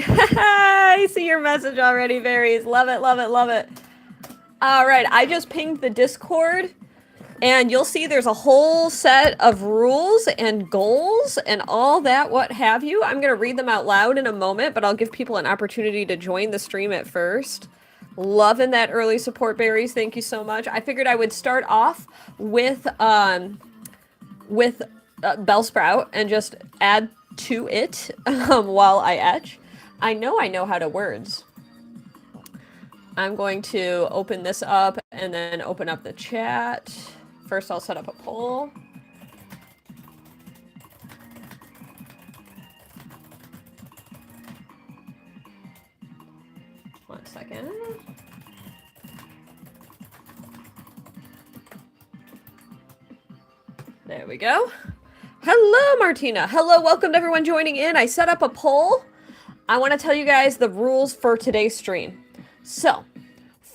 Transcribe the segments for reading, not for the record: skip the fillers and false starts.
I see your message already, Berries. Love it, love it, love it. All right, I just pinged the Discord, and you'll see there's a whole set of rules and goals and all that, what have you. I'm going to read them out loud in a moment, but I'll give people an opportunity to join the stream at first. Loving that early support, Berries. Thank you so much. I figured I would start off with Bellsprout and just add to it while I etch. I know how to words. I'm going to open this up and then open up the chat. First, I'll set up a poll. One second. There we go. Hello, Martina. Hello, welcome to everyone joining in. I set up a poll. I want to tell you guys the rules for today's stream. So,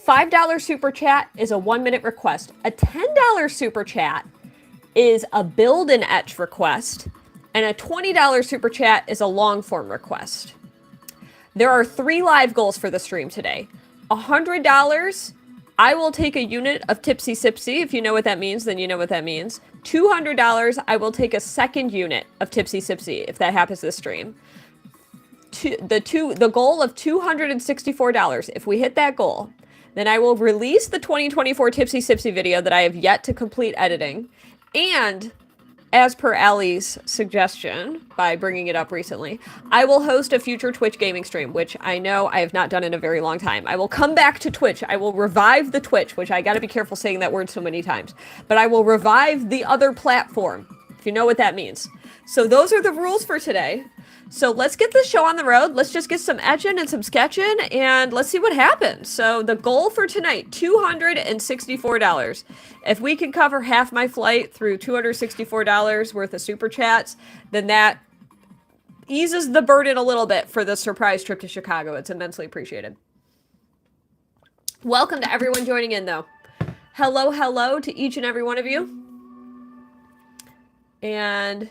$5 super chat is a 1-minute request. A $10 super chat is a build and etch request. And a $20 super chat is a long form request. There are 3 live goals for the stream today. $100, I will take a unit of Tipsy Sipsy. If you know what that means, then you know what that means. $200, I will take a second unit of Tipsy Sipsy, if that happens this stream. The goal of $264, if we hit that goal, then I will release the 2024 Tipsy Sipsy video that I have yet to complete editing. And as per Allie's suggestion, by bringing it up recently, I will host a future Twitch gaming stream, which I know I have not done in a very long time. I will come back to Twitch. I will revive the Twitch, which I gotta be careful saying that word so many times. But I will revive the other platform, if you know what that means. So those are the rules for today. So let's get this show on the road. Let's just get some etching and some sketching, and let's see what happens. So the goal for tonight, $264. If we can cover half my flight through $264 worth of super chats, then that eases the burden a little bit for the surprise trip to Chicago. It's immensely appreciated. Welcome to everyone joining in, though. Hello, hello to each and every one of you. And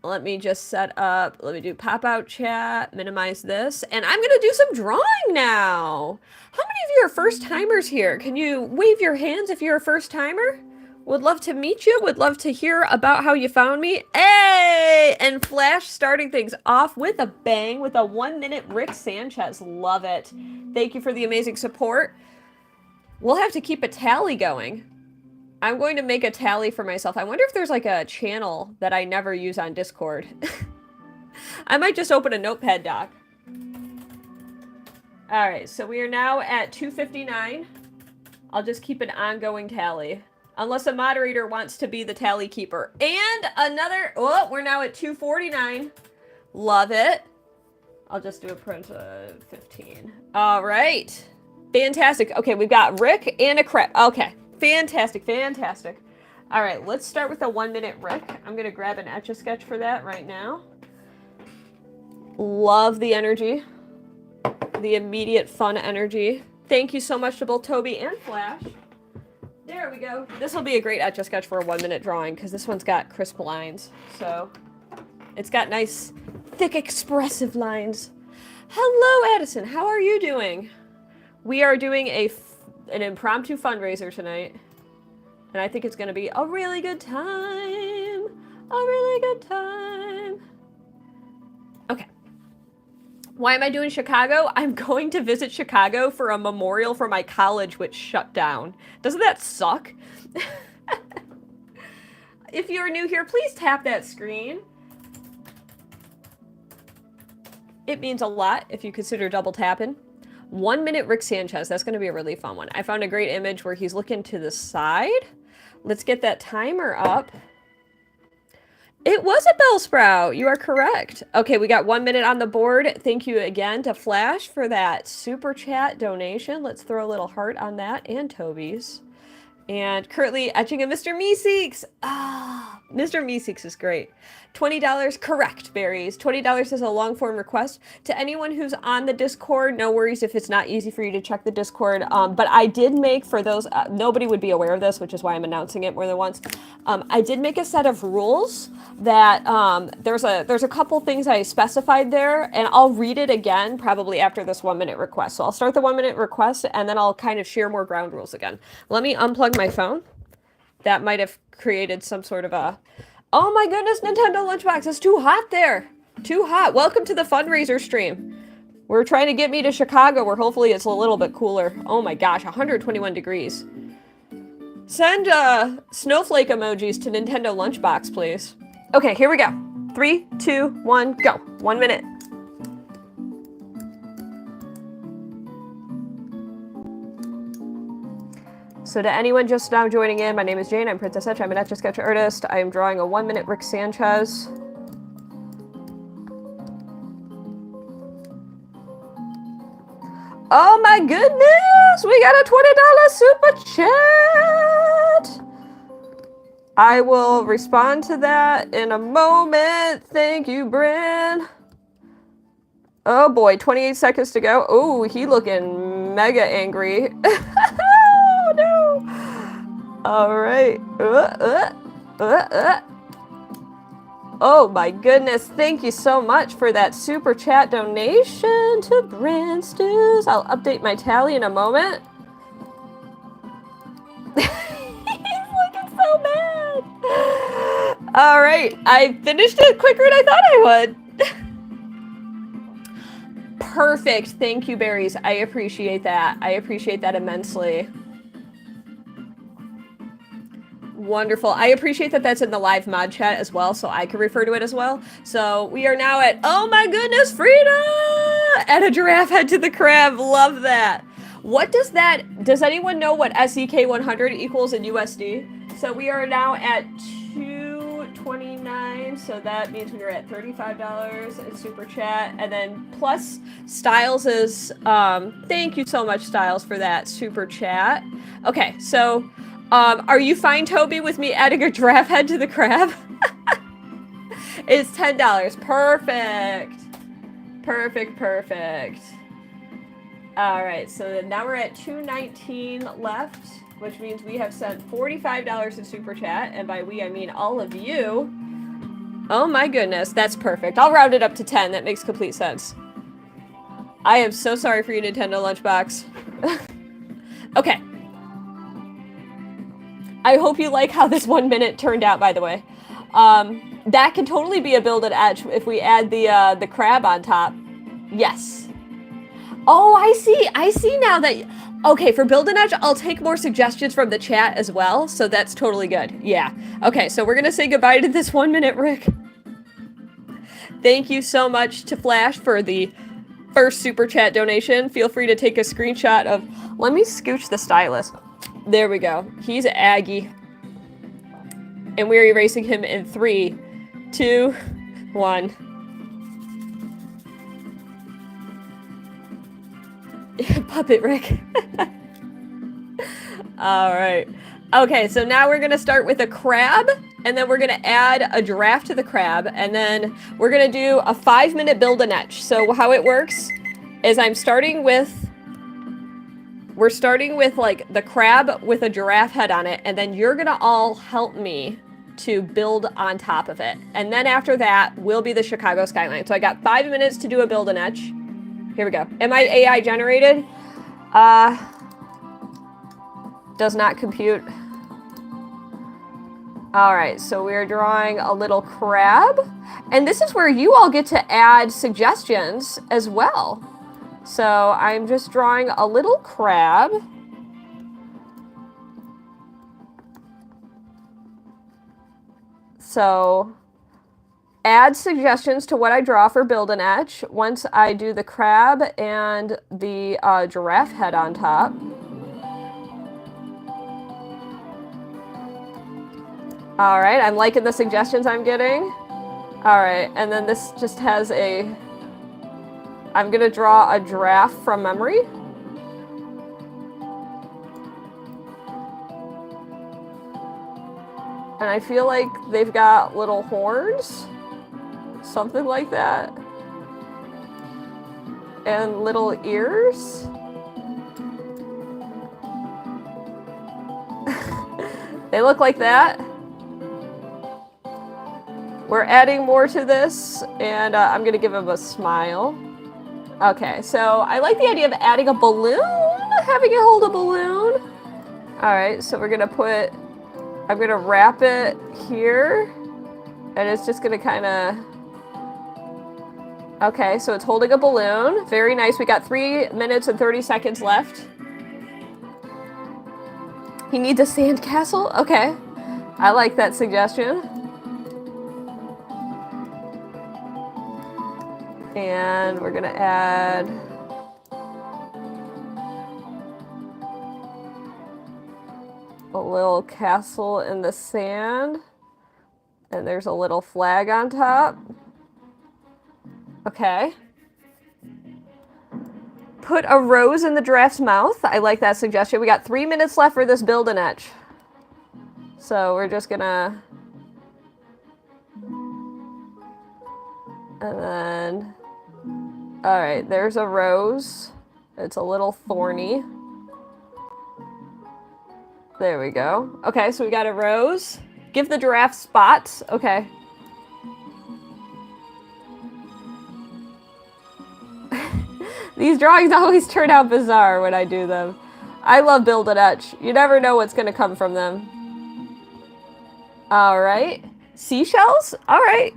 let me just set up, let me do pop-out chat, minimize this, and I'm gonna do some drawing now. How many of you are first-timers here? Can you wave your hands if you're a first-timer? Would love to meet you, would love to hear about how you found me. Hey! And Flash starting things off with a bang with a 1-minute Rick Sanchez. Love it. Thank you for the amazing support. We'll have to keep a tally going. I'm going to make a tally for myself. I wonder if there's like a channel that I never use on Discord. I might just open a notepad doc. All right, so we are now at 259. I'll just keep an ongoing tally. Unless a moderator wants to be the tally keeper. And another, oh, we're now at 249. Love it. I'll just do a print of 15. All right. Fantastic. Okay, we've got Rick and a crep. Okay. Fantastic, fantastic. All right, let's start with a 1-minute Rick. I'm going to grab an Etch A Sketch for that right now. Love the energy. The immediate fun energy. Thank you so much to both Toby and Flash. There we go. This will be a great Etch A Sketch for a 1-minute drawing because this one's got crisp lines. So it's got nice, thick, expressive lines. Hello, Addison. How are you doing? We are doing an impromptu fundraiser tonight, and I think it's going to be a really good time. A really good time. Okay. Why am I doing Chicago? I'm going to visit Chicago for a memorial for my college, which shut down. Doesn't that suck? If you're new here, please tap that screen. It means a lot if you consider double tapping. 1-minute Rick Sanchez. That's going to be a really fun one. I found a great image where he's looking to the side. Let's get that timer up. It was a Bellsprout. You are correct. Okay, we got 1 minute on the board. Thank you again to Flash for that super chat donation. Let's throw a little heart on that and Toby's. And currently etching a Mr. Meeseeks. Ah, Mr. Meeseeks is great. $20, correct, berries. $20 is a long form request. To anyone who's on the Discord, no worries if it's not easy for you to check the Discord. But I did make, for those, nobody would be aware of this, which is why I'm announcing it more than once. I did make a set of rules that there's a couple things I specified there, and I'll read it again probably after this 1 minute request. So I'll start the 1 minute request, and then I'll kind of share more ground rules again. Let me unplug my phone. That might have created some sort of a... Oh my goodness, Nintendo Lunchbox, it's too hot there. Too hot. Welcome to the fundraiser stream. We're trying to get me to Chicago where hopefully it's a little bit cooler. Oh my gosh, 121 degrees. Send snowflake emojis to Nintendo Lunchbox, please. Okay, here we go. 3, 2, 1, go. 1 minute. So to anyone just now joining in, my name is Jane. I'm Princess Etch. I'm an Etch A Sketch artist. I am drawing a 1 minute Rick Sanchez. Oh my goodness! We got a $20 super chat! I will respond to that in a moment. Thank you, Bryn. Oh boy, 28 seconds to go. Oh, he looking mega angry. Oh no! All right. Oh my goodness, thank you so much for that super chat donation to Bryn Stews. I'll update my tally in a moment. He's looking so mad. All right, I finished it quicker than I thought I would. Perfect, thank you, berries. I appreciate that. I appreciate that immensely. Wonderful. I appreciate that that's in the live mod chat as well, so I can refer to it as well. So we are now at, oh my goodness, Frida! Add a giraffe head to the crab. Love that. What does that, does anyone know what SEK 100 equals in USD? So we are now at 229, so that means we are at $35 in super chat, and then plus Styles is, thank you so much, Styles, for that super chat. Okay, so are you fine, Toby, with me adding a giraffe head to the crab? It's $10. Perfect. Perfect, perfect. All right, so now we're at 219 left, which means we have sent $45 in super chat, and by we I mean all of you. Oh my goodness, that's perfect. I'll round it up to 10. That makes complete sense. I am so sorry for you, Nintendo Lunchbox. Okay. I hope you like how this 1 minute turned out, by the way. That can totally be a build and edge if we add the crab on top. Yes. Oh, I see now that... Okay, for build and edge, I'll take more suggestions from the chat as well, so that's totally good. Yeah. Okay, so we're gonna say goodbye to this 1 minute, Rick. Thank you so much to Flash for the first super chat donation. Feel free to take a screenshot of... Let me scooch the stylus. There we go. He's Aggie. And we're erasing him in 3, 2, 1. Puppet Rick. All right. Okay, so now we're going to start with a crab, and then we're going to add a giraffe to the crab, and then we're going to do a 5-minute build and etch. So how it works is we're starting with like the crab with a giraffe head on it, and then you're gonna all help me to build on top of it. And then after that will be the Chicago skyline. So I got 5 minutes to do a build and etch. Here we go. Am I AI generated? Does not compute. All right, so we're drawing a little crab. And this is where you all get to add suggestions as well. So I'm just drawing a little crab. So add suggestions to what I draw for build and etch once I do the crab and the giraffe head on top. All right, I'm liking the suggestions I'm getting. All right, and then this just has a... I'm gonna draw a giraffe from memory. And I feel like they've got little horns. Something like that. And little ears. They look like that. We're adding more to this, and I'm gonna give him a smile. Okay, so I like the idea of adding a balloon, having it hold a balloon. All right, so we're gonna put, I'm gonna wrap it here, and it's just gonna kind of, okay, so it's holding a balloon. Very nice. We got 3 minutes and 30 seconds left. He needs a sandcastle? Okay, I like that suggestion. And we're gonna add a little castle in the sand. And there's a little flag on top. Okay. Put a rose in the giraffe's mouth. I like that suggestion. We got 3 minutes left for this build and etch. So we're just gonna... And then... Alright, there's a rose. It's a little thorny. There we go. Okay, so we got a rose. Give the giraffe spots. Okay. These drawings always turn out bizarre when I do them. I love build and etch. You never know what's going to come from them. Alright. Seashells? Alright.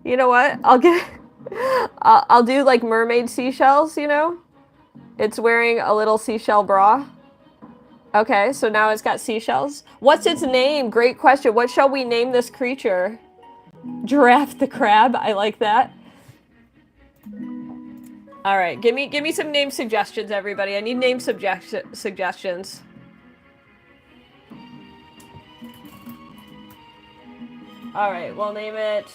You know what? I'll do like mermaid seashells, you know? It's wearing a little seashell bra. Okay, so now it's got seashells. What's its name? Great question. What shall we name this creature? Giraffe the crab. I like that. All right, give me some name suggestions, everybody. I need name suggestions. All right, we'll name it.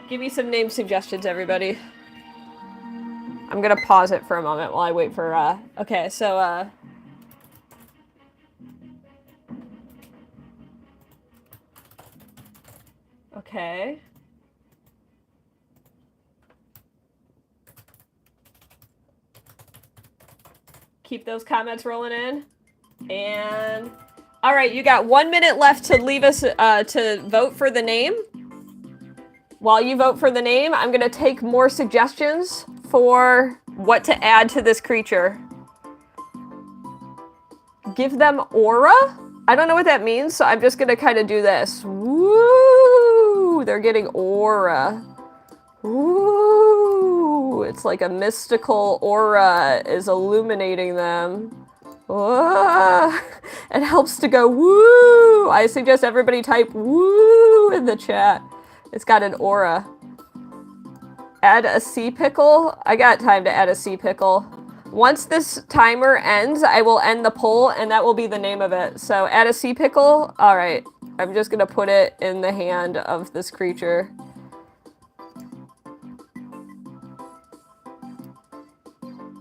Give me some name suggestions, everybody. I'm gonna pause it for a moment while I wait for, okay, so, okay. Keep those comments rolling in. And, all right, you got 1 minute left to leave us, to vote for the name. While you vote for the name, I'm gonna take more suggestions for what to add to this creature. Give them aura? I don't know what that means, so I'm just gonna kind of do this. Woo! They're getting aura. Woo! It's like a mystical aura is illuminating them. Whoa. It helps to go woo! I suggest everybody type woo in the chat. It's got an aura. Add a sea pickle. I got time to add a sea pickle. Once this timer ends, I will end the poll, and that will be the name of it. So add a sea pickle. All right. I'm just going to put it in the hand of this creature.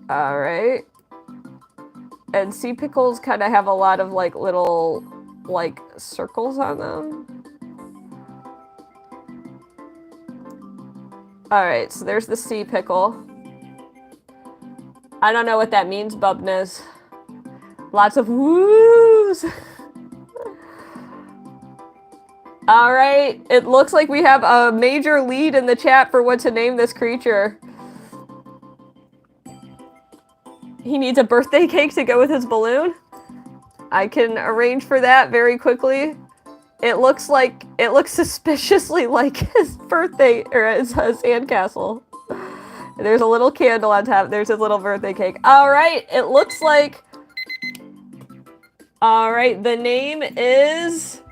All right. And sea pickles kind of have a lot of like little like circles on them. Alright, so there's the sea pickle. I don't know what that means, Bubnez. Lots of woos! Alright, it looks like we have a major lead in the chat for what to name this creature. He needs a birthday cake to go with his balloon. I can arrange for that very quickly. It looks suspiciously like his birthday, or his sandcastle. There's a little candle on top. There's his little birthday cake. All right, it looks like... All right, the name is...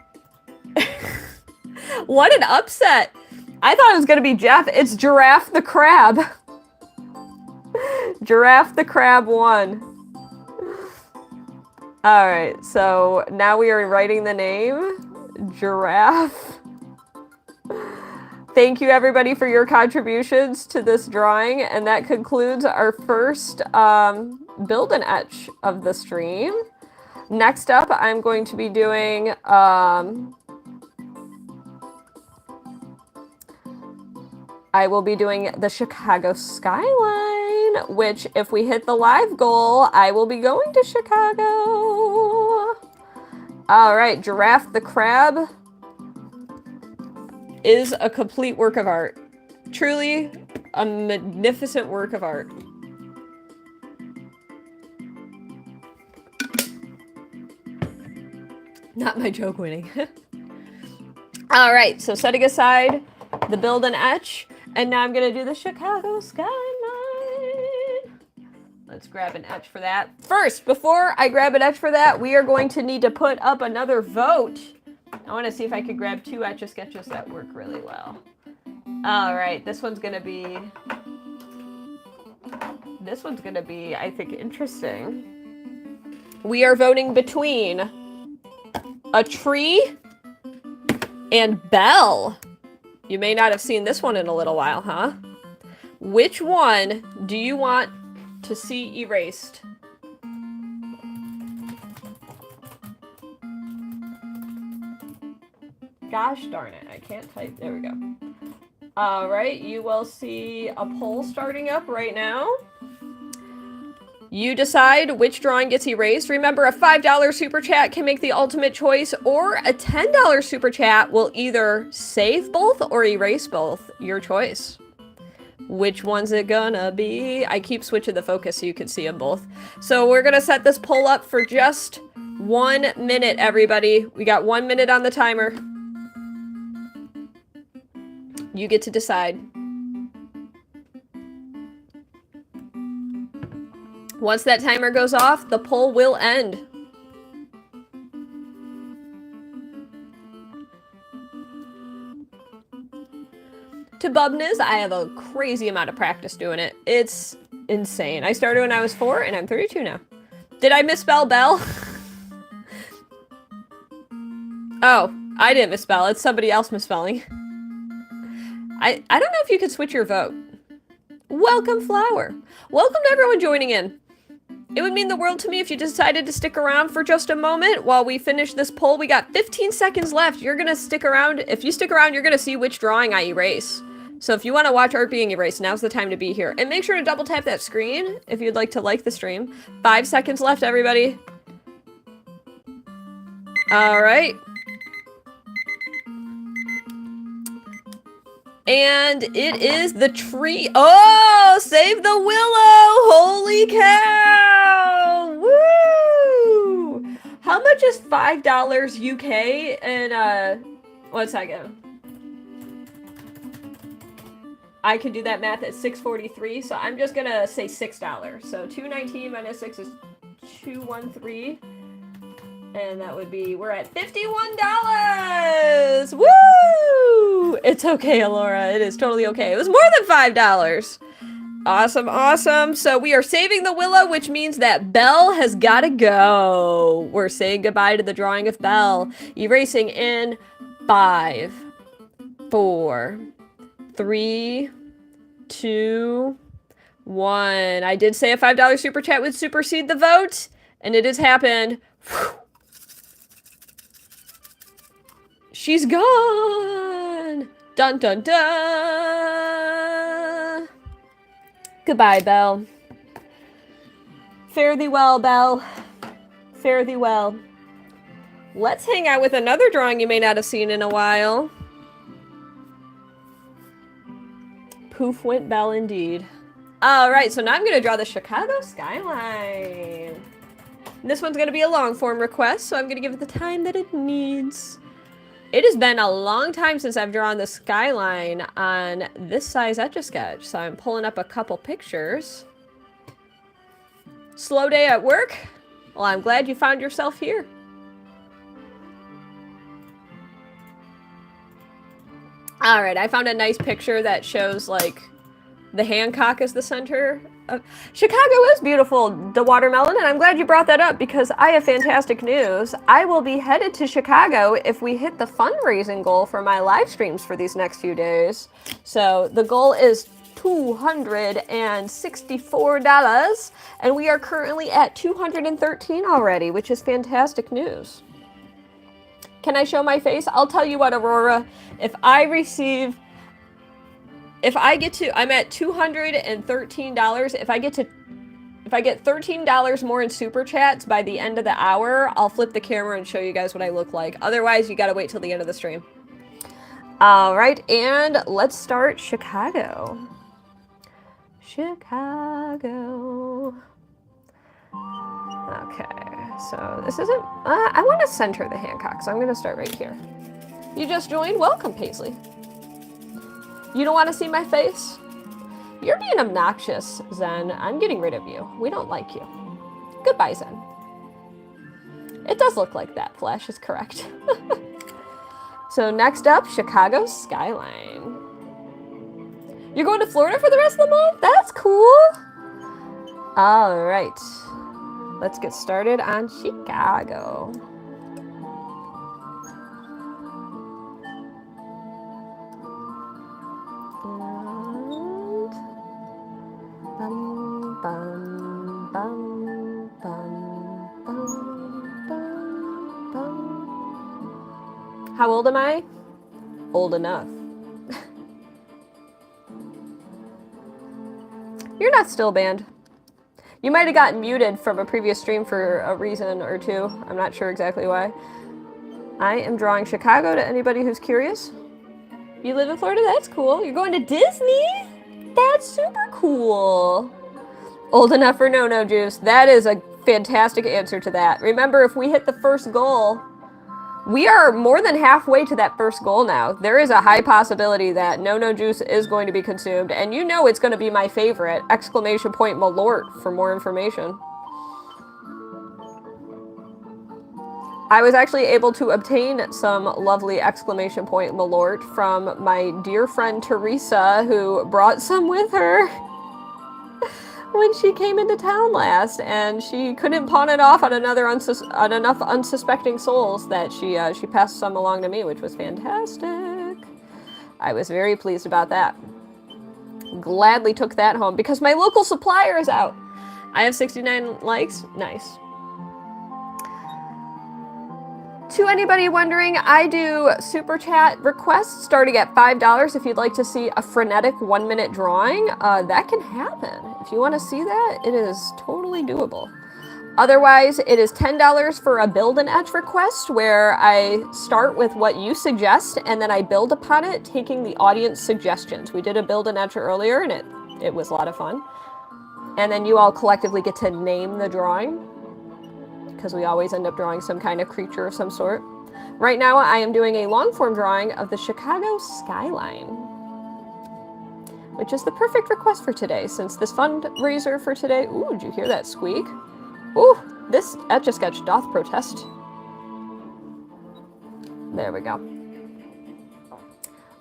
What an upset. I thought it was going to be Jeff. It's Giraffe the Crab. Giraffe the Crab won. All right, so now we are writing the name. Giraffe. Thank you everybody for your contributions to this drawing, and that concludes our first build and etch of the stream. Next up, I'm going to be doing I will be doing the Chicago Skyline, which if we hit the live goal, I will be going to Chicago. All right, Giraffe the Crab is a complete work of art. Truly a magnificent work of art. Not my joke winning. All right, so setting aside the build and etch, and now I'm gonna do the Chicago Skyline. Let's grab an etch for that. First, before I grab an etch for that, we are going to need to put up another vote. I wanna see if I could grab 2 Etch A Sketches that work really well. All right, this one's gonna be, I think, interesting. We are voting between a tree and Belle. You may not have seen this one in a little while, huh? Which one do you want to see erased? Gosh darn it, I can't type. There we go. All right, you will see a poll starting up right now. You decide which drawing gets erased. Remember, a $5 super chat can make the ultimate choice, or a $10 super chat will either save both or erase both. Your choice. Which one's it gonna be? I keep switching the focus so you can see them both. So we're gonna set this poll up for just 1 minute, everybody. We got 1 minute on the timer. You get to decide. Once that timer goes off, the poll will end. To Bubness, I have a crazy amount of practice doing it. It's insane. I started when I was 4 and I'm 32 now. Did I misspell Belle? Oh, I didn't misspell. It's somebody else misspelling. I don't know if you could switch your vote. Welcome, Flower. Welcome to everyone joining in. It would mean the world to me if you decided to stick around for just a moment while we finish this poll. We got 15 seconds left. You're going to stick around. If you stick around, you're going to see which drawing I erase. So if you want to watch art being erased, now's the time to be here. And make sure to double tap that screen if you'd like to like the stream. 5 seconds left, everybody. All right. And it is the tree. Oh, save the willow. Holy cow. Woo. How much is $5 UK? And what's that go? I can do that math at 643. So I'm just going to say $6. So 219 minus 6 is 213. And that would be, we're at $51. Woo! It's okay, Alora. It is totally okay. It was more than $5. Awesome, awesome. So we are saving the willow, which means that Belle has got to go. We're saying goodbye to the drawing of Belle. Erasing in 5, 4, 3, 2, 1. I did say a $5 super chat would supersede the vote, and it has happened. Whew. She's gone! Dun dun dun! Goodbye, Belle. Fare thee well, Belle. Fare thee well. Let's hang out with another drawing you may not have seen in a while. Poof went Belle indeed. Alright, so now I'm going to draw the Chicago Skyline. This one's going to be a long form request, so I'm going to give it the time that it needs. It has been a long time since I've drawn the skyline on this size Etch A Sketch, so I'm pulling up a couple pictures. Slow day at work? Well, I'm glad you found yourself here. All right, I found a nice picture that shows, like, the Hancock is the center. Chicago is beautiful, the watermelon, and I'm glad you brought that up because I have fantastic news. I will be headed to Chicago if we hit the fundraising goal for my live streams for these next few days. So the goal is $264, and we are currently at 213 already, which is fantastic news. Can I show my face? I'll tell you what, Aurora, I'm at $213. If I get $13 more in super chats by the end of the hour, I'll flip the camera and show you guys what I look like. Otherwise, you gotta wait till the end of the stream. All right, and let's start Chicago. Chicago. Okay, so this isn't, I want to center the Hancock, so I'm going to start right here. You just joined? Welcome, Paisley. You don't want to see my face? You're being obnoxious, Zen. I'm getting rid of you. We don't like you. Goodbye, Zen. It does look like that. Flash is correct. So next up, Chicago Skyline. You're going to Florida for the rest of the month? That's cool. All right. Let's get started on Chicago. And bum, bum, bum, bum, bum, bum. How old am I? Old enough. You're not still banned. You might have gotten muted from a previous stream for a reason or two. I'm not sure exactly why. I am drawing Chicago to anybody who's curious. You live in Florida? That's cool. You're going to Disney? That's super cool. Old enough for no-no juice. That is a fantastic answer to that. Remember, if we hit the first goal, we are more than halfway to that first goal now. There is a high possibility that no-no juice is going to be consumed, and you know it's going to be my favorite, ! Malort for more information. I was actually able to obtain some lovely ! Malort from my dear friend Teresa, who brought some with her when she came into town last, and she couldn't pawn it off on enough unsuspecting souls that she passed some along to me, which was fantastic. I was very pleased about that. Gladly took that home because my local supplier is out. I have 69 likes. Nice. To anybody wondering, I do super chat requests starting at $5 if you'd like to see a frenetic 1-minute drawing. That can happen. If you want to see that, it is totally doable. Otherwise, it is $10 for a build and etch request where I start with what you suggest and then I build upon it, taking the audience suggestions. We did a build and etch earlier and it was a lot of fun. And then you all collectively get to name the drawing, because we always end up drawing some kind of creature of some sort. Right now, I am doing a long-form drawing of the Chicago Skyline, which is the perfect request for today, since this fundraiser for today... Ooh, did you hear that squeak? Ooh, this Etch A Sketch doth protest. There we go.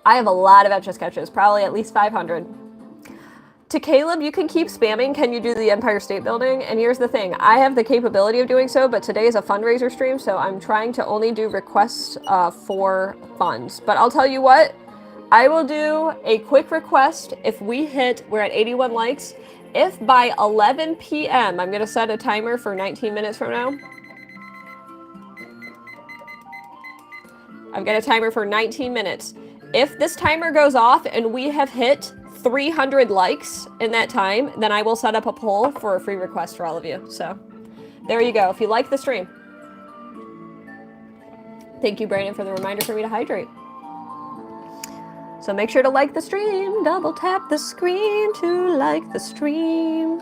I have a lot of Etch A Sketches, probably at least 500. To Caleb, you can keep spamming, can you do the Empire State Building? And here's the thing, I have the capability of doing so, but today is a fundraiser stream, so I'm trying to only do requests for funds. But I'll tell you what, I will do a quick request if we hit, we're at 81 likes, if by 11 p.m., I'm gonna set a timer for 19 minutes from now. I've got a timer for 19 minutes. If this timer goes off and we have hit 300 likes in that time, then I will set up a poll for a free request for all of you. So there you go. If you like the stream. Thank you, Brandon, for the reminder for me to hydrate. So make sure to like the stream. Double tap the screen to like the stream.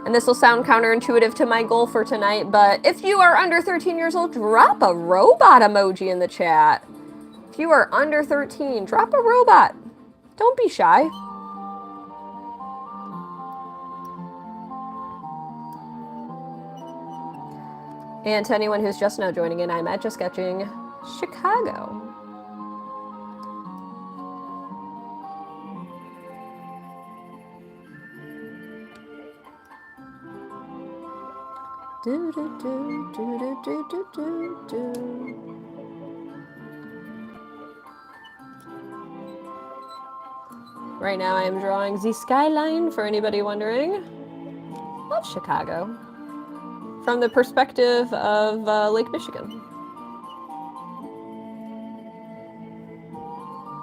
And this will sound counterintuitive to my goal for tonight, but if you are under 13 years old, drop a robot emoji in the chat. If you are under 13, drop a robot. Don't be shy. And to anyone who's just now joining in, I'm Etch A Sketching Chicago. Do, do, do, do, do, do, do, do. Right now I am drawing the Skyline, for anybody wondering. Love Chicago. From the perspective of Lake Michigan.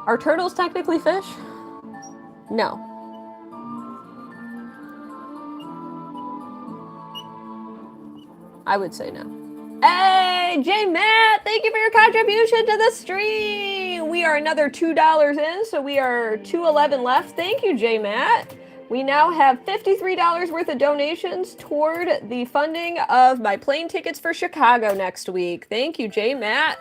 Are turtles technically fish? No. I would say no. Hey, J Matt, thank you for your contribution to the stream. We are another $2 in, so we are $2.11 left. Thank you, J Matt. We now have $53 worth of donations toward the funding of my plane tickets for Chicago next week. Thank you, J Matt.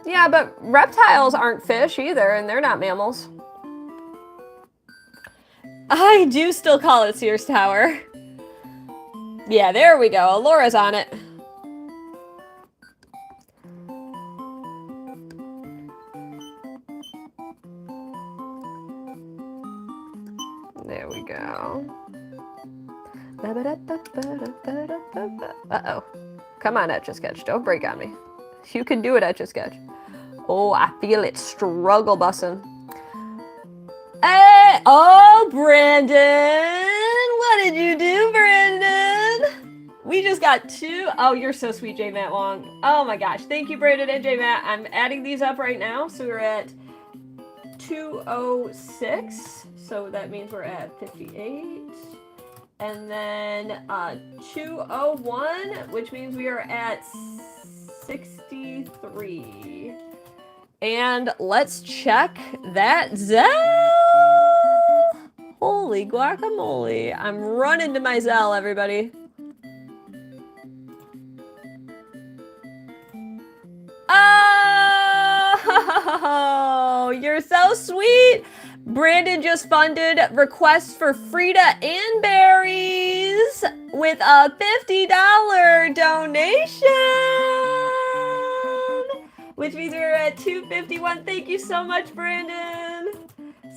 Yeah, but reptiles aren't fish either, and they're not mammals. I do still call it Sears Tower. Yeah, there we go. Laura's on it. There we go. Uh-oh. Come on, Etch A Sketch. Don't break on me. You can do it, Etch A Sketch. Oh, I feel it struggle bussin'. Hey! Oh, Brandon! What did you do, Brandon? We just got 2. Oh, you're so sweet, J Matt Wong. Oh my gosh. Thank you, Brandon and J Matt. I'm adding these up right now. So we're at 206. So that means we're at 58. And then 201, which means we are at 63. And let's check that Zelle. Holy guacamole. I'm running to my Zelle, everybody. Oh, you're so sweet. Brandon just funded requests for Frida and Berries with a $50 donation, which means we're at $251. Thank you so much, Brandon.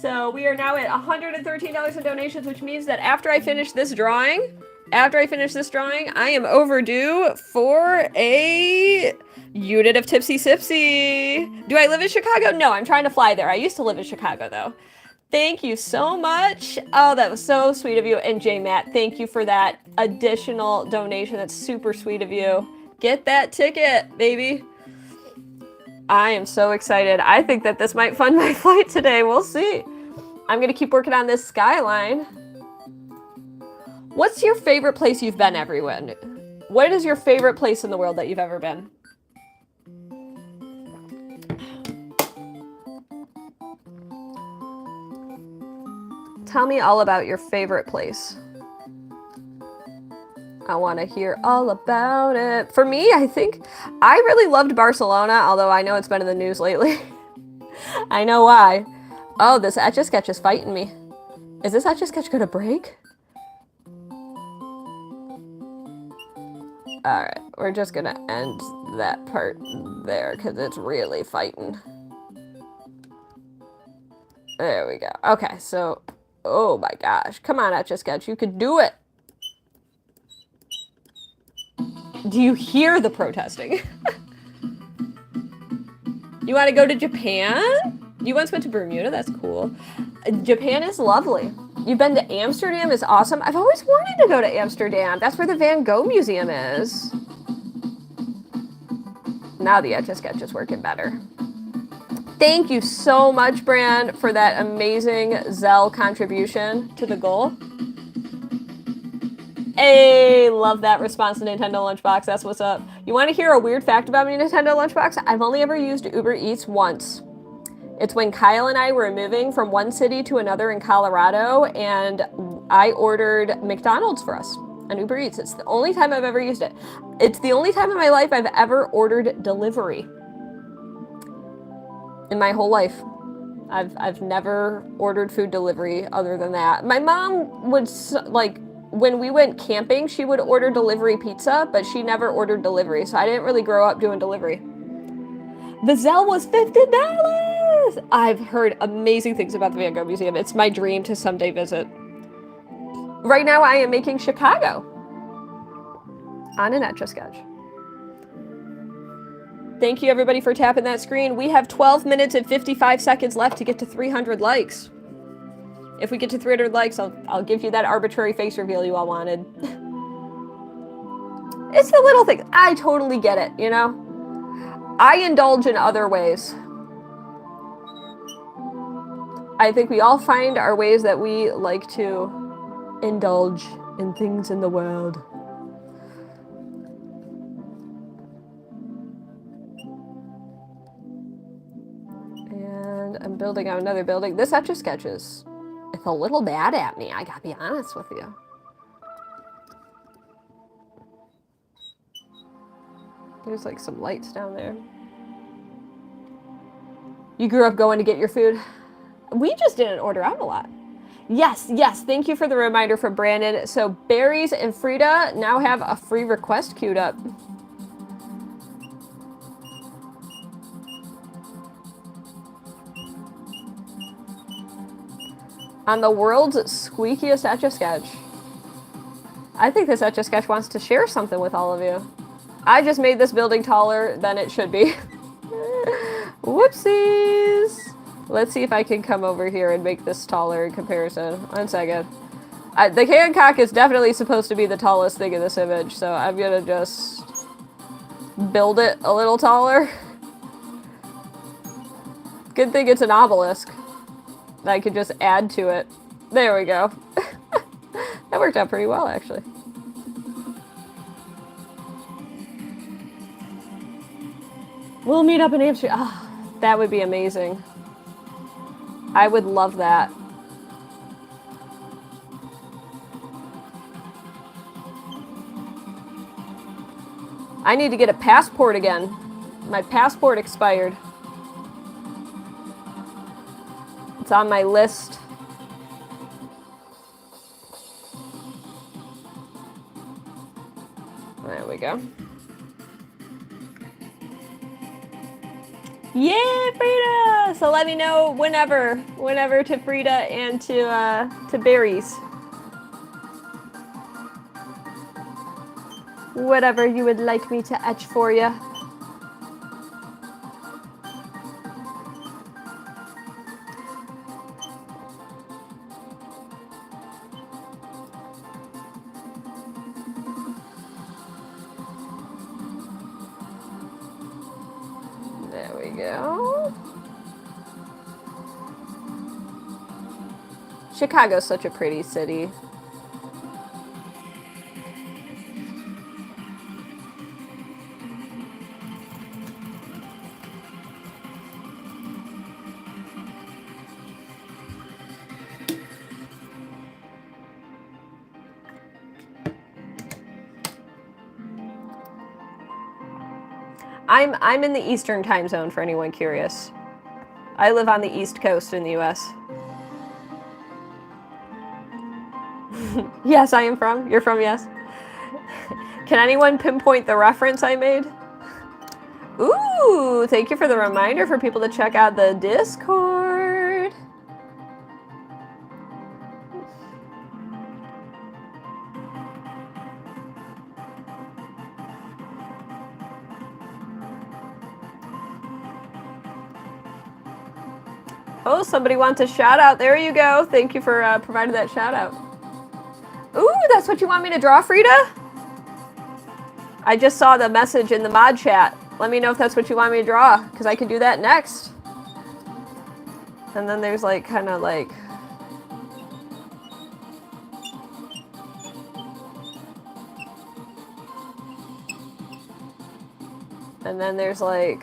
So we are now at $113 in donations, which means that after I finish this drawing, I am overdue for a unit of Tipsy Sipsy. Do I live in Chicago? No, I'm trying to fly there. I used to live in Chicago, though. Thank you so much. Oh, that was so sweet of you. And J Matt, thank you for that additional donation. That's super sweet of you. Get that ticket, baby. I am so excited. I think that this might fund my flight today. We'll see. I'm going to keep working on this Skyline. What's your favorite place you've been everywhere? What is your favorite place in the world that you've ever been? Tell me all about your favorite place. I want to hear all about it. For me, I think I really loved Barcelona, although I know it's been in the news lately. I know why. Oh, this Etch A Sketch is fighting me. Is this Etch A Sketch going to break? Alright, we're just going to end that part there because it's really fighting. There we go. Okay, so... Oh my gosh. Come on, Etch A Sketch. You could do it. Do you hear the protesting? You want to go to Japan? You once went to Bermuda? That's cool. Japan is lovely. You've been to Amsterdam? Is awesome. I've always wanted to go to Amsterdam. That's where the Van Gogh Museum is. Now the Etch A Sketch is working better. Thank you so much, Bran, for that amazing Zelle contribution to the goal. Hey, love that response to Nintendo Lunchbox. That's what's up. You want to hear a weird fact about me, Nintendo Lunchbox? I've only ever used Uber Eats once. It's when Kyle and I were moving from one city to another in Colorado, and I ordered McDonald's for us on Uber Eats. It's the only time I've ever used it. It's the only time in my life I've ever ordered delivery. In my whole life. I've never ordered food delivery other than that. My mom would, like, when we went camping, she would order delivery pizza, but she never ordered delivery, so I didn't really grow up doing delivery. The Zelle was $50! I've heard amazing things about the Van Gogh Museum. It's my dream to someday visit. Right now, I am making Chicago on an Etch A Sketch. Thank you, everybody, for tapping that screen. We have 12 minutes and 55 seconds left to get to 300 likes. If we get to 300 likes, I'll give you that arbitrary face reveal you all wanted. It's the little thing. I totally get it, you know? I indulge in other ways. I think we all find our ways that we like to indulge in things in the world. And I'm building out another building. This Etch A Sketch is, it's a little bad at me, I gotta be honest with you. There's like some lights down there. You grew up going to get your food? We just didn't order out a lot. Yes, yes, thank you for the reminder from Brandon. So Berries and Frida now have a free request queued up. On the world's squeakiest Etch A Sketch. I think this Etch A Sketch wants to share something with all of you. I just made this building taller than it should be. Whoopsies! Let's see if I can come over here and make this taller in comparison. 1 second. The Hancock is definitely supposed to be the tallest thing in this image, so I'm gonna just build it a little taller. Good thing it's an obelisk. I could just add to it. There we go. That worked out pretty well, actually. We'll meet up in Amsterdam. Ah, that would be amazing. I would love that. I need to get a passport again. My passport expired. It's on my list. There we go. Yeah, Frida! So let me know whenever to Frida and to Berries. Whatever you would like me to etch for you. There we go. Chicago's such a pretty city. I'm in the Eastern time zone for anyone curious. I live on the East Coast in the US. Yes, I am from. You're from, yes. Can anyone pinpoint the reference I made? Ooh, thank you for the reminder for people to check out the Discord. Oh, somebody wants a shout out. There you go. Thank you for providing that shout out. Ooh, that's what you want me to draw, Frida? I just saw the message in the mod chat. Let me know if that's what you want me to draw, because I can do that next. And then there's like, kind of like... And then there's like...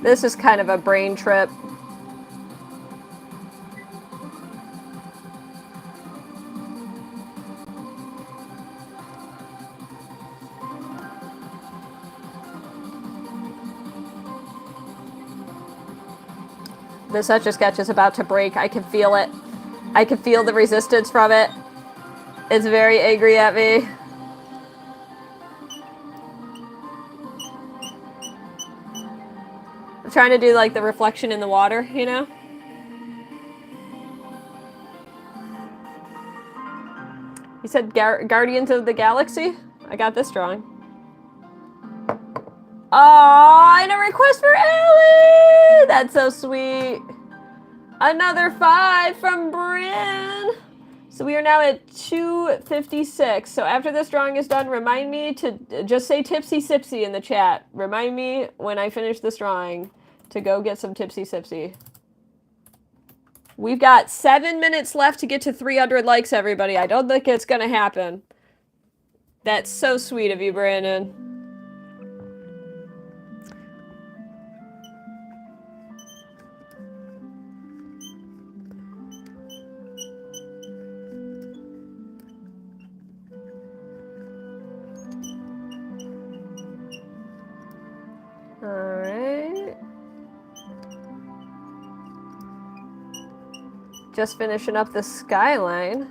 This is kind of a brain trip. This Etch A Sketch is about to break. I can feel it. I can feel the resistance from it. It's very angry at me. I'm trying to do like the reflection in the water, you know? You said Guardians of the Galaxy? I got this drawing. Oh, and a request for Ellie! That's so sweet. Another 5 from Bryn. So we are now at 256. So after this drawing is done, remind me to just say Tipsy Sipsy in the chat. Remind me when I finish this drawing to go get some Tipsy Sipsy. We've got 7 minutes left to get to 300 likes, everybody. I don't think it's going to happen. That's so sweet of you, Brandon. Alright. Just finishing up the Skyline.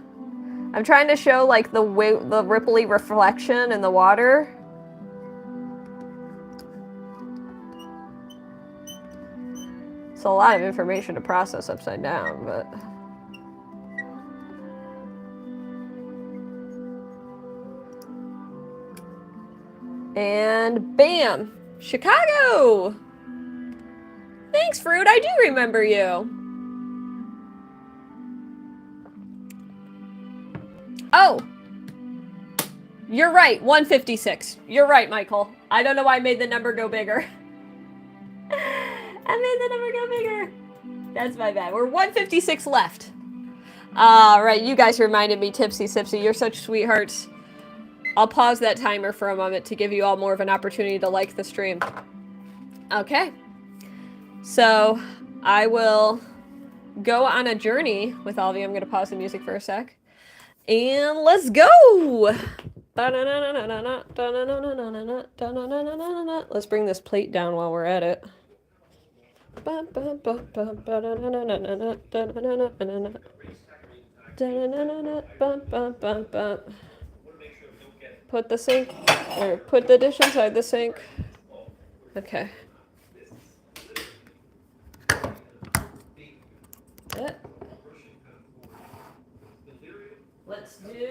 I'm trying to show like the ripply reflection in the water. It's a lot of information to process upside down, but... And bam! Chicago! Thanks, Fruit. I do remember you. Oh! You're right. 156. You're right, Michael. I don't know why I made the number go bigger. I made the number go bigger. That's my bad. We're 156 left. All right, you guys reminded me, Tipsy Sipsy. You're such sweethearts. I'll pause that timer for a moment to give you all more of an opportunity to like the stream. Okay. So I will go on a journey with all of you. I'm going to pause the music for a sec. And let's go! Let's bring this plate down while we're at it. Put the sink, or put the dish inside the sink. Okay. Let's do...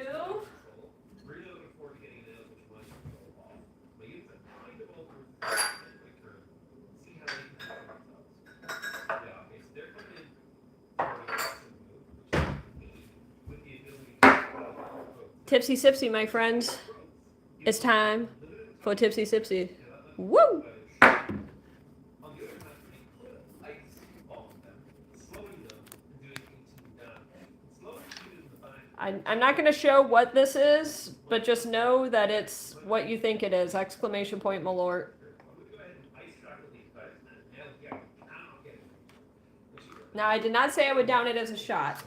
Tipsy Sipsy, my friends. It's time for Tipsy Sipsy. Woo! I'm not going to show what this is, but just know that it's what you think it is. Exclamation point, Malort. Now, I did not say I would down it as a shot.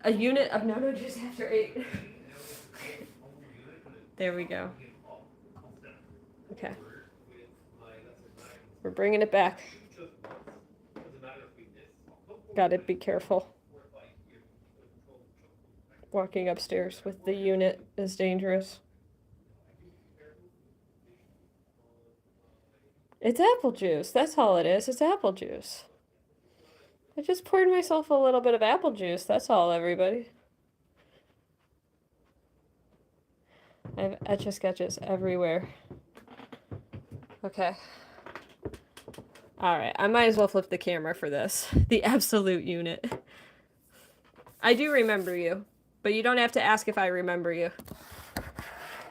A unit of no just after 8. There we go. Okay. We're bringing it back. Gotta be careful. Walking upstairs with the unit is dangerous. It's apple juice. That's all it is. It's apple juice. I just poured myself a little bit of apple juice. That's all, everybody. I have Etch A Sketches everywhere. Okay. All right. I might as well flip the camera for this. The absolute unit. I do remember you, but you don't have to ask if I remember you.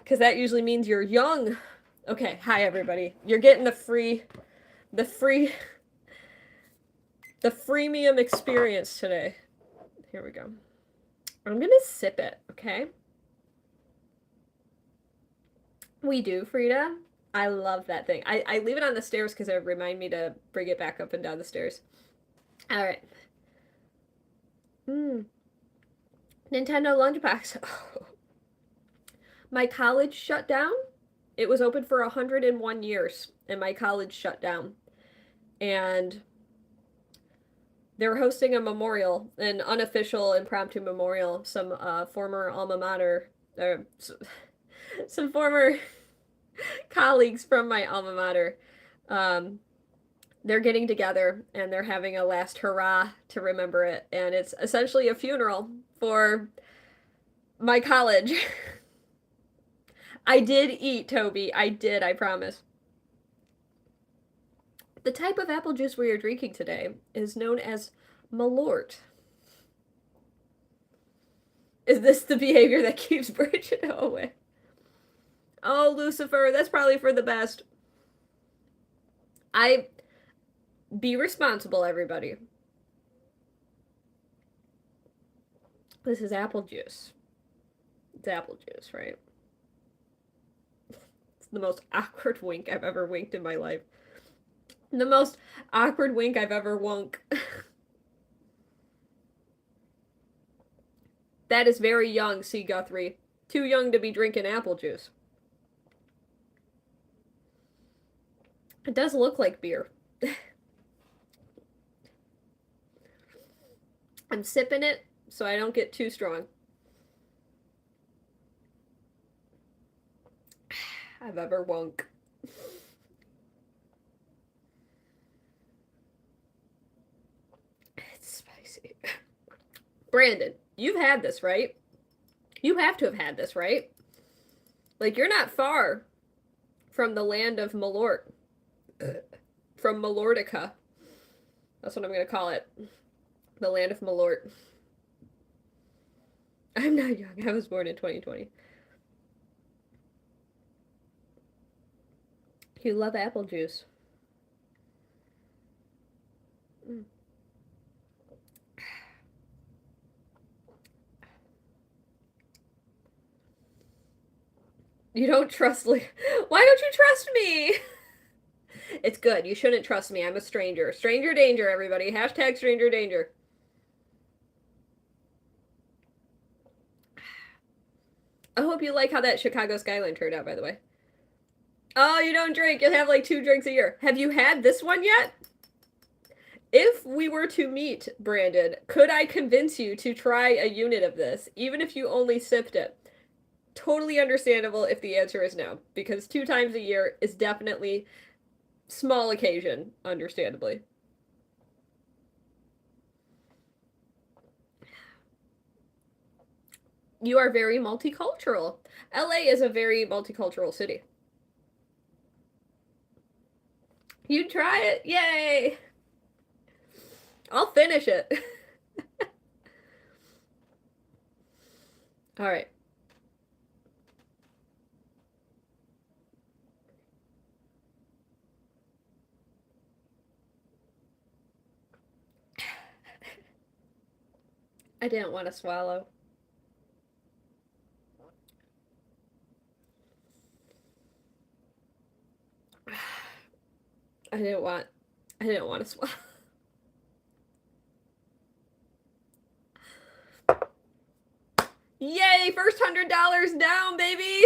Because that usually means you're young. Okay. Hi, everybody. You're getting the freemium experience today. Here we go. I'm gonna sip it, okay? We do, Frida. I love that thing. I leave it on the stairs because it remind me to bring it back up and down the stairs. All right. Nintendo lunchbox. My college shut down. It was open for 101 years, and my college shut down. And they're hosting a memorial, an unofficial impromptu memorial. Some former alma mater, or some former colleagues from my alma mater, they're getting together and they're having a last hurrah to remember it. And it's essentially a funeral for my college. I did eat, Toby. I did, I promise. The type of apple juice we are drinking today is known as Malort. Is this the behavior that keeps Bridget away? Oh, Lucifer, that's probably for the best. Be responsible, everybody. This is apple juice. It's apple juice, right? It's the most awkward wink I've ever winked in my life. The most awkward wink I've ever wunk. That is very young, C. Guthrie. Too young to be drinking apple juice. It does look like beer. I'm sipping it so I don't get too strong. I've ever wunk. It's spicy. Brandon, you've had this, right? You have to have had this, right? Like, you're not far from the land of Malort. From Malortica. That's what I'm going to call it. The land of Malort. I'm not young. I was born in 2020. You love apple juice. You don't trust Why don't you trust me? It's good. You shouldn't trust me. I'm a stranger. Stranger danger, everybody. Hashtag stranger danger. I hope you like how that Chicago Skyline turned out, by the way. Oh, you don't drink. You'll have like 2 drinks a year. Have you had this one yet? If we were to meet, Brandon, could I convince you to try a unit of this, even if you only sipped it? Totally understandable if the answer is no, because 2 times a year is definitely small occasion, understandably. You are very multicultural. LA is a very multicultural city. You'd try it? Yay! I'll finish it. All right. I didn't want to swallow. I didn't want to swallow. Yay, first $100 down, baby!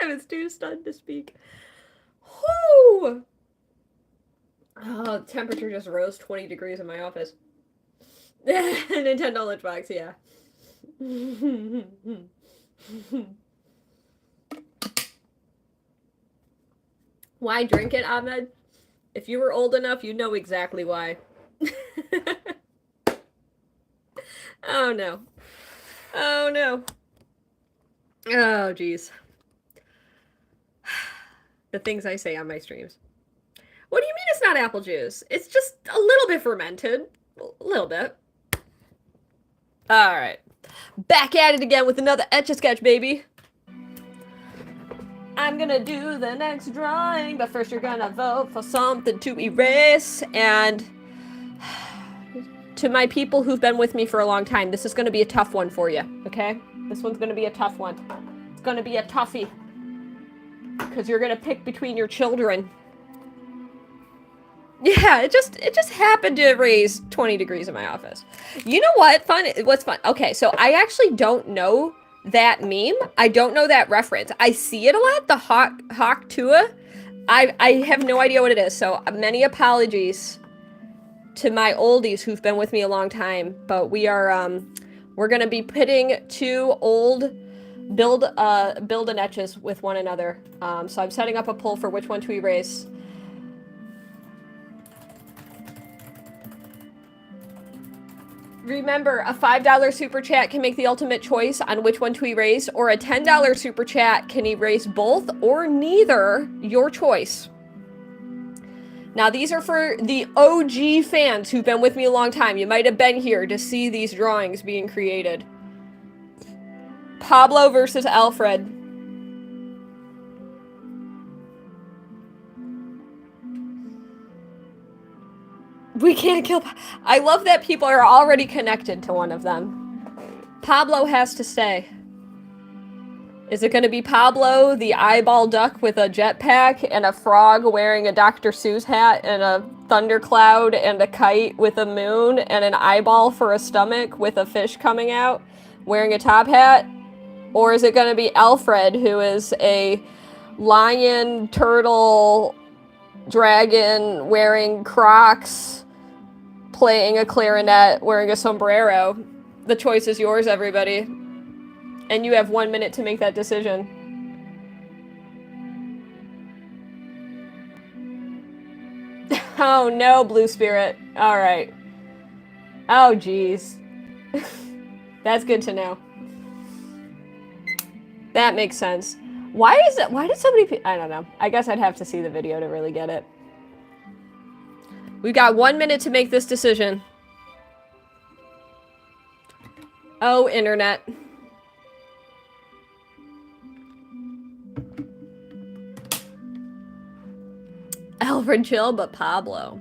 I was too stunned to speak. Whoo! Oh, the temperature just rose 20 degrees in my office. Nintendo lunchbox, yeah. Why drink it, Ahmed? If you were old enough, you know exactly why. Oh no. Oh no. Oh geez. The things I say on my streams. What do you mean it's not apple juice? It's just a little bit fermented. A little bit. Alright. Back at it again with another Etch A Sketch, baby. I'm gonna do the next drawing, but first you're gonna vote for something to erase. And to my people who've been with me for a long time, this is gonna be a tough one for you, okay? This one's gonna be a tough one. It's gonna be a toughie. Because you're gonna pick between your children. Yeah, it just happened to raise 20 degrees in my office. You know what? What's fun? Okay, so I actually don't know that meme. I don't know that reference. I see it a lot, the Hawk Tua. I have no idea what it is, so many apologies to my oldies who've been with me a long time, but we are, we're gonna be pitting two old build and etches with one another. So I'm setting up a poll for which one to erase. Remember, a $5 super chat can make the ultimate choice on which one to erase, or a $10 super chat can erase both or neither, your choice. Now, these are for the OG fans who've been with me a long time. You might have been here to see these drawings being created. Pablo versus Alfred. We can't kill... I love that people are already connected to one of them. Pablo has to stay. Is it going to be Pablo, the eyeball duck with a jetpack, and a frog wearing a Dr. Seuss hat, and a thundercloud, and a kite with a moon, and an eyeball for a stomach with a fish coming out, wearing a top hat? Or is it going to be Alfred, who is a lion, turtle, dragon, wearing Crocs, playing a clarinet, wearing a sombrero? The choice is yours, everybody. And you have 1 minute to make that decision. Oh no, Blue Spirit. Alright. Oh geez. That's good to know. That makes sense. Why did so many people... I don't know. I guess I'd have to see the video to really get it. We've got 1 minute to make this decision. Oh, internet. Alfred chill, but Pablo.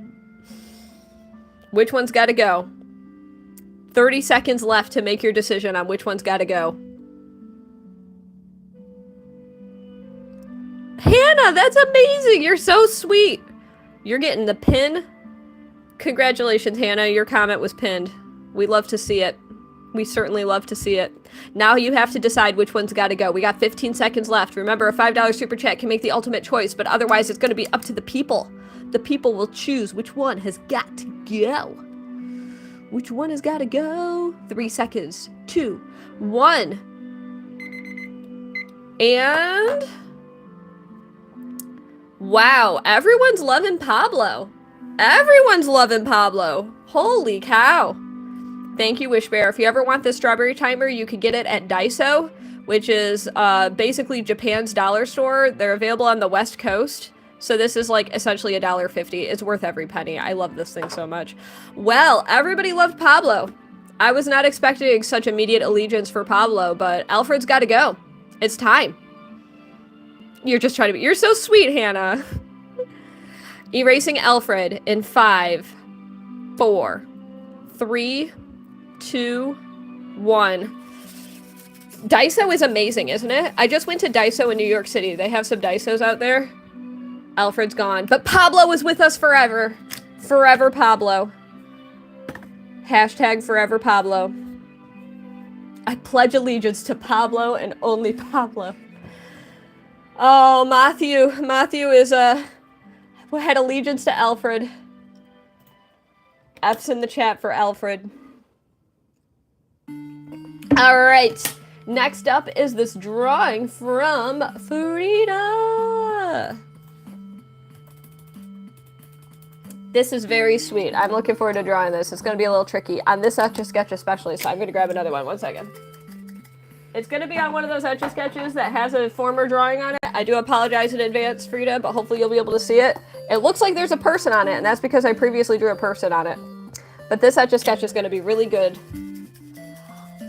Which one's gotta go? 30 seconds left to make your decision on which one's gotta go. Hannah, that's amazing! You're so sweet! You're getting the pin. Congratulations, Hannah. Your comment was pinned. We love to see it. We certainly love to see it. Now you have to decide which one's got to go. We got 15 seconds left. Remember, a $5 super chat can make the ultimate choice, but otherwise it's going to be up to the people. The people will choose which one has got to go. Which one has got to go? 3 seconds. 2, 1. And... wow, everyone's loving Pablo. Everyone's loving Pablo. Holy cow. Thank you, Wishbear. If you ever want this strawberry timer, you could get it at Daiso, which is basically Japan's dollar store. They're available on the West Coast. So this is like essentially $1.50. It's worth every penny. I love this thing so much. Well, everybody loved Pablo. I was not expecting such immediate allegiance for Pablo, but Alfred's got to go. It's time. You're just trying to be... you're so sweet, Hannah. Erasing Alfred in 5, 4, 3, 2, 1. Daiso is amazing, isn't it? I just went to Daiso in New York City. They have some Daisos out there. Alfred's gone. But Pablo is with us forever. Forever Pablo. Hashtag forever Pablo. I pledge allegiance to Pablo and only Pablo. Oh, Matthew. Matthew is, had allegiance to Alfred. F's in the chat for Alfred. Alright. Next up is this drawing from Frida. This is very sweet. I'm looking forward to drawing this. It's going to be a little tricky. On this Etch A Sketch especially, so I'm going to grab another one. 1 second. It's going to be on one of those Etch A Sketches that has a former drawing on it. I do apologize in advance, Frida, but hopefully you'll be able to see it. It looks like there's a person on it, and that's because I previously drew a person on it. But this Etch A Sketch is going to be really good.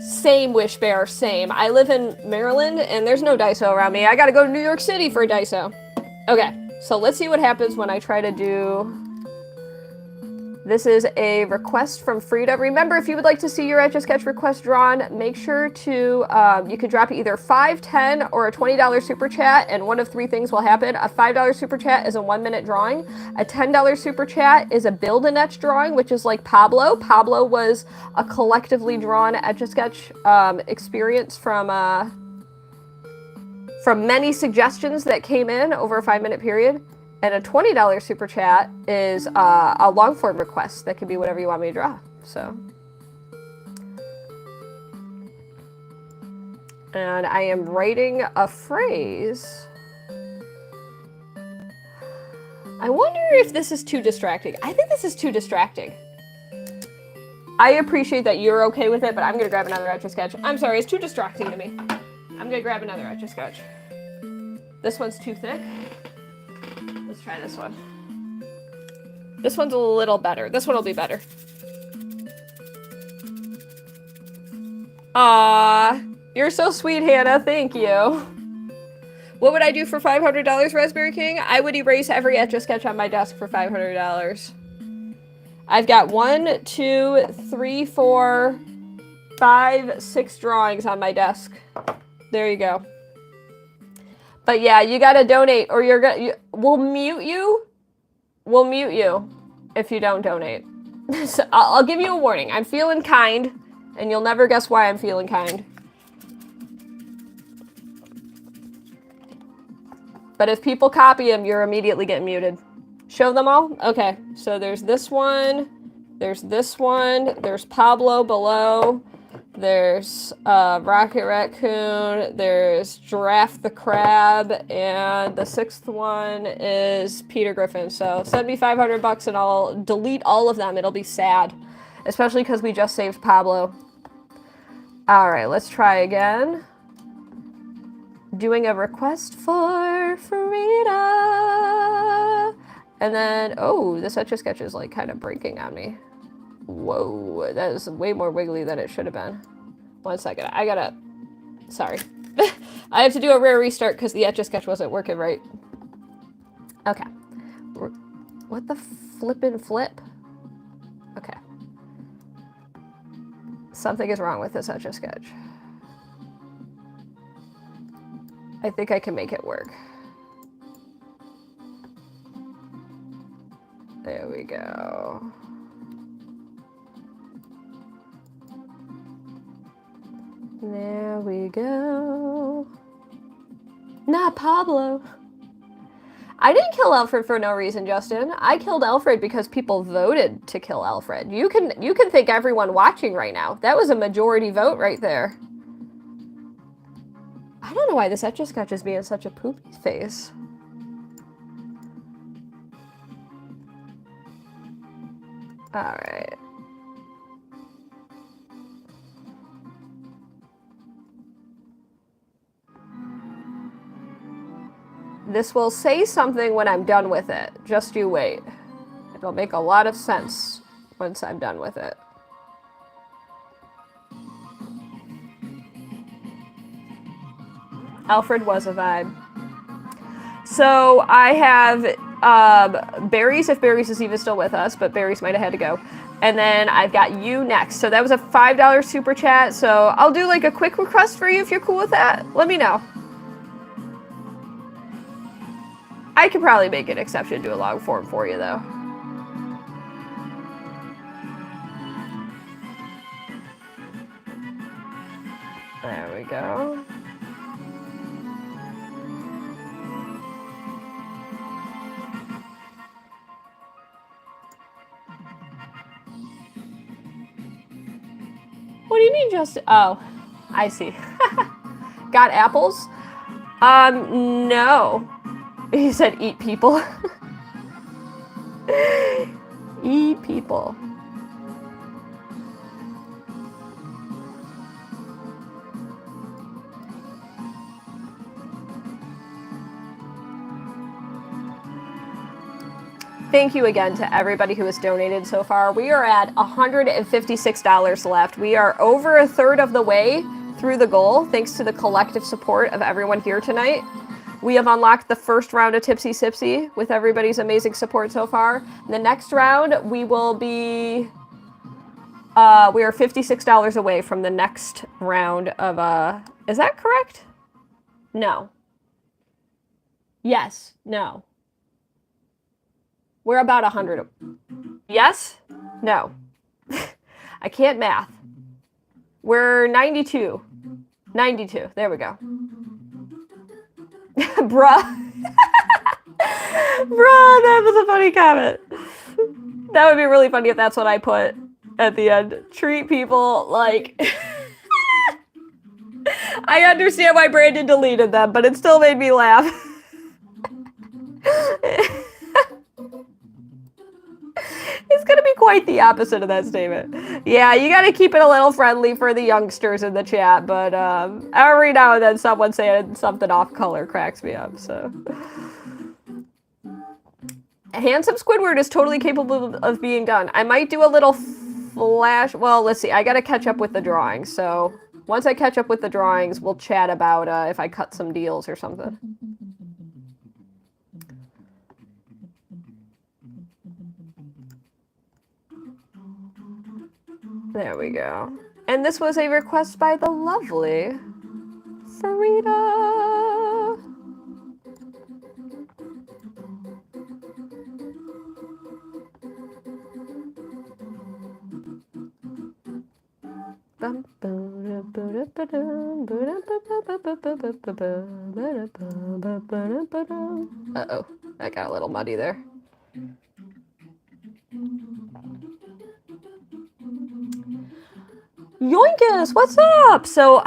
Same, Wishbear, same. I live in Maryland, and there's no Daiso around me. I got to go to New York City for a Daiso. Okay, so let's see what happens when I try to do... This is a request from Frida. Remember, if you would like to see your Etch A Sketch request drawn, make sure to, you can drop either $5, $10, or a $20 super chat, and one of three things will happen. A $5 super chat is a 1-minute drawing. A $10 super chat is a build and etch drawing, which is like Pablo. Pablo was a collectively drawn Etch A Sketch experience from many suggestions that came in over a 5-minute period. And a $20 super chat is a long form request that can be whatever you want me to draw. So, and I am writing a phrase. I wonder if this is too distracting. I think this is too distracting. I appreciate that you're okay with it, but I'm gonna grab another Etch A Sketch. I'm sorry, it's too distracting to me. I'm gonna grab another Etch A Sketch. This one's too thick. Let's try this one. This one's a little better. This one will be better. Aw, you're so sweet, Hannah. Thank you. What would I do for $500, Raspberry King? I would erase every Etch A Sketch on my desk for $500. I've got 1, 2, 3, 4, 5, 6 drawings on my desk. There you go. But yeah, you gotta donate, or we'll mute you. We'll mute you if you don't donate. So I'll give you a warning. I'm feeling kind, and you'll never guess why I'm feeling kind. But if people copy them, you're immediately getting muted. Show them all? Okay, so there's this one, there's Pablo below, there's Rocket Raccoon, there's Giraffe the Crab, and the 6th one is Peter Griffin. So send me $500 and I'll delete all of them. It'll be sad, especially because we just saved Pablo. All right, let's try again. Doing a request for Frida. And then, oh, this Etch A Sketch is like kind of breaking on me. Whoa, that is way more wiggly than it should have been. 1 second, sorry. I have to do a rare restart because the Etch A Sketch wasn't working right. Okay. What the flippin' flip? Okay. Something is wrong with this Etch A Sketch. I think I can make it work. There we go. There we go. Not Pablo. I didn't kill Alfred for no reason, Justin. I killed Alfred because people voted to kill Alfred. You can thank everyone watching right now. That was a majority vote right there. I don't know why this Etch A Sketch is being such a poopy face. All right. This will say something when I'm done with it. Just you wait. It'll make a lot of sense once I'm done with it. Alfred was a vibe. So I have Barry's, if Barry's is even still with us, but Barry's might have had to go. And then I've got you next. So that was a $5 super chat. So I'll do like a quick request for you if you're cool with that. Let me know. I could probably make an exception to a long form for you though. There we go. What do you mean Justin? Oh, I see. Got apples? No. He said eat people. Eat people. Thank you again to everybody who has donated so far. We are at $156 left. We are over a third of the way through the goal, thanks to the collective support of everyone here tonight. We have unlocked the first round of Tipsy Sipsy with everybody's amazing support so far. The next round, we will be... we are $56 away from the next round of... is that correct? No. Yes. No. We're about 100. Yes? No. I can't math. We're 92. 92. There we go. Bruh. Bruh, that was a funny comment. That would be really funny if that's what I put at the end. Treat people like... I understand why Brandon deleted them, but it still made me laugh. It's going to be quite the opposite of that statement. Yeah, you got to keep it a little friendly for the youngsters in the chat, but every now and then someone saying something off color cracks me up, so. Handsome Squidward is totally capable of being done. I might do a little flash. Well, let's see. I got to catch up with the drawings, so once I catch up with the drawings, we'll chat about if I cut some deals or something. There we go. And this was a request by the lovely Farida. Uh-oh, that got a little muddy there. Yoinkus, what's up? So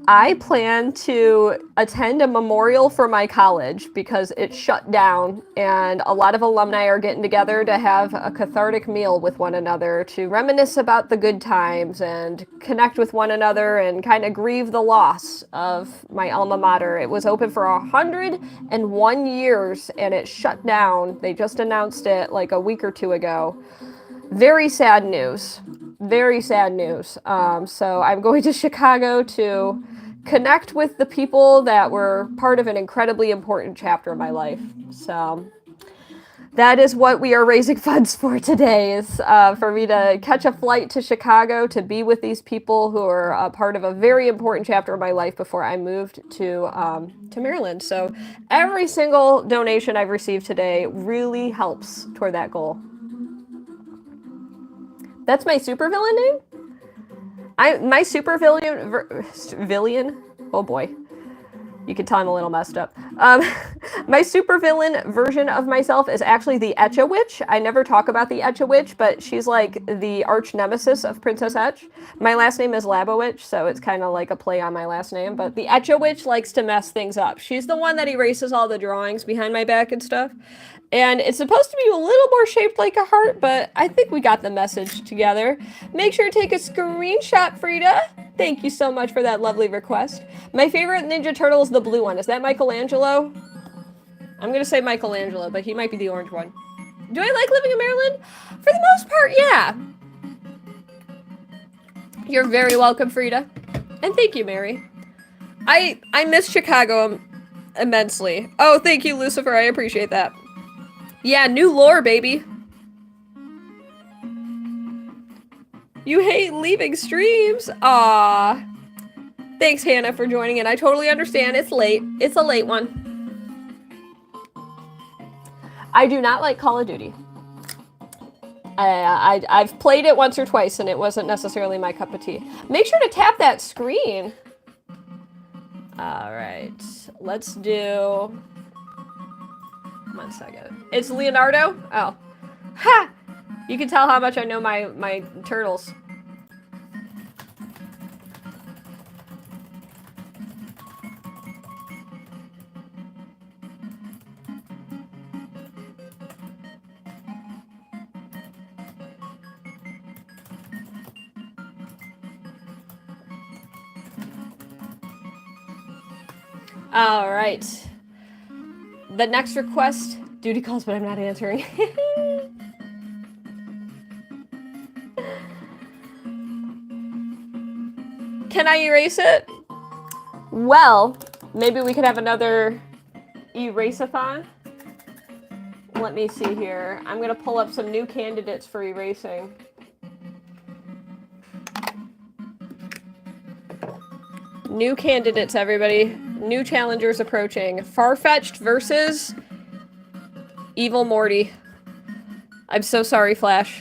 I plan to attend a memorial for my college because it shut down, and a lot of alumni are getting together to have a cathartic meal with one another to reminisce about the good times and connect with one another and kind of grieve the loss of my alma mater. It was open for 101 years and it shut down. They just announced it like a week or two ago. Very sad news. Very sad news. So I'm going to Chicago to connect with the people that were part of an incredibly important chapter of my life. So that is what we are raising funds for today, is for me to catch a flight to Chicago to be with these people who are a part of a very important chapter of my life before I moved to Maryland. So every single donation I've received today really helps toward that goal. That's my supervillain name? My supervillain, oh boy. You can tell I'm a little messed up. My supervillain version of myself is actually the Etch A Witch. I never talk about the Etch A Witch, but she's like the arch nemesis of Princess Etch. My last name is Labowitch, so it's kind of like a play on my last name, but the Etch A Witch likes to mess things up. She's the one that erases all the drawings behind my back and stuff. And it's supposed to be a little more shaped like a heart, but I think we got the message together. Make sure to take a screenshot, Frida. Thank you so much for that lovely request. My favorite Ninja Turtle is the blue one. Is that Michelangelo? I'm going to say Michelangelo, but he might be the orange one. Do I like living in Maryland? For the most part, yeah. You're very welcome, Frida. And thank you, Mary. I miss Chicago immensely. Oh, thank you, Lucifer. I appreciate that. Yeah, new lore, baby. You hate leaving streams? Aw. Thanks, Hannah, for joining in. I totally understand. It's late. It's a late one. I do not like Call of Duty. I've played it once or twice, and it wasn't necessarily my cup of tea. Make sure to tap that screen. All right. Let's do... 1 second. It's Leonardo? Oh. Ha! You can tell how much I know my turtles. All right. The next request, duty calls, but I'm not answering. Can I erase it? Well, Maybe we could have another erase-a-thon. Let me see here. I'm gonna pull up some new candidates for erasing. New candidates, everybody. New challengers approaching. Farfetched versus Evil Morty. I'm so sorry, Flash.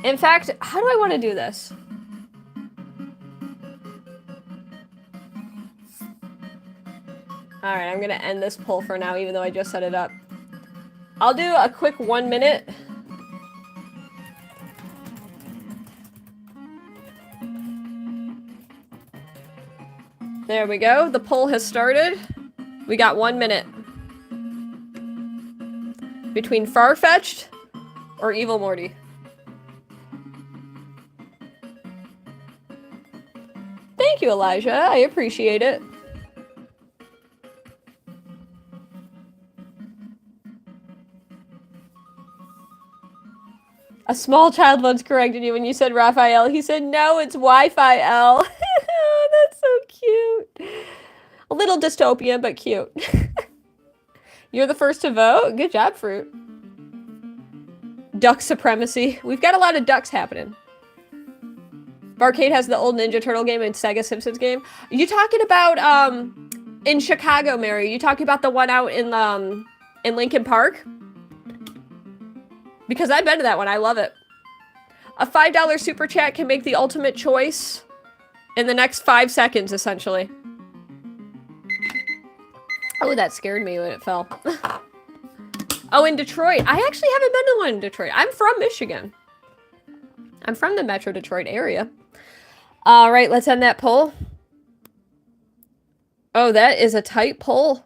In fact, how do I want to do this? Alright, I'm gonna end this poll for now, even though I just set it up. I'll do a quick 1 minute. There we go. The poll has started. We got 1 minute. Between Farfetched or Evil Morty. Thank you, Elijah. I appreciate it. A small child once corrected you when you said Raphael. He said, no, it's Wi-Fi L. That's so cute. A little dystopia, but cute. You're the first to vote? Good job, Fruit. Duck supremacy. We've got a lot of ducks happening. Barcade has the old Ninja Turtle game and Sega Simpsons game. Are you talking about, in Chicago, Mary? Are you talking about the one out in Lincoln Park? Because I've been to that one. I love it. A $5 super chat can make the ultimate choice in the next 5 seconds, essentially. Oh, that scared me when it fell. Oh, in Detroit. I actually haven't been to one in Detroit. I'm from Michigan. I'm from the Metro Detroit area. All right, let's end that poll. Oh, that is a tight poll.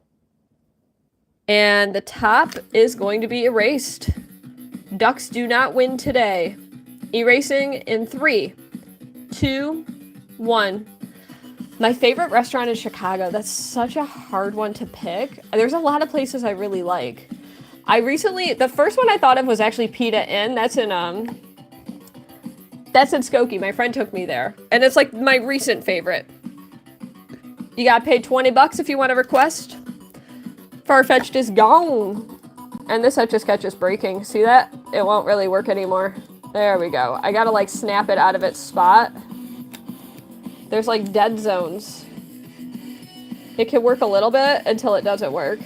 And the top is going to be erased. Ducks do not win today. Erasing in 3, 2, 1. My favorite restaurant in Chicago. That's such a hard one to pick. There's a lot of places I really like. The first one I thought of was actually Pita Inn. That's in Skokie. My friend took me there. And it's like my recent favorite. You gotta pay $20 if you want a request. Farfetched is gone. And this Etch A Sketch is breaking. See that? It won't really work anymore. There we go. I gotta like snap it out of its spot. There's like dead zones. It can work a little bit until it doesn't work.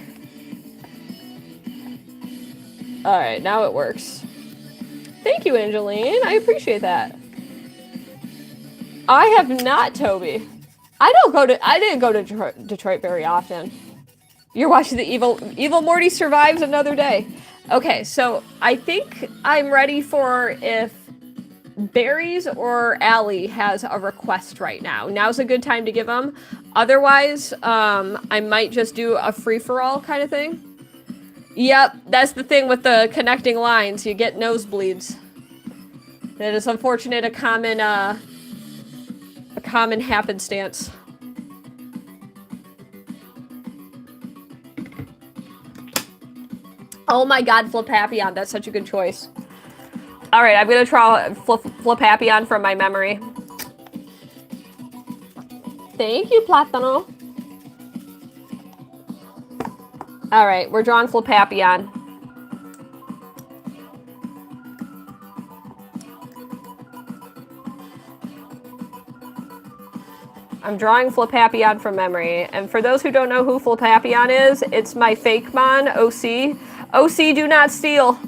Alright, now it works. Thank you, Angeline. I appreciate that. I have not, Toby. I didn't go to Detroit very often. You're watching the Evil Morty survives another day. Okay, so I think I'm ready for if Barry's or Allie has a request right now. Now's a good time to give them. Otherwise, I might just do a free-for-all kind of thing. Yep, that's the thing with the connecting lines. You get nosebleeds. That is unfortunate, a common happenstance. Oh my god, Flipapion. That's such a good choice. Alright, I'm gonna try Flipapion from my memory. Thank you, Platano. Alright, we're drawing Flipapion. I'm drawing Flipapion from memory. And for those who don't know who Flipapion is, it's my fake mon, OC. OC, do not steal.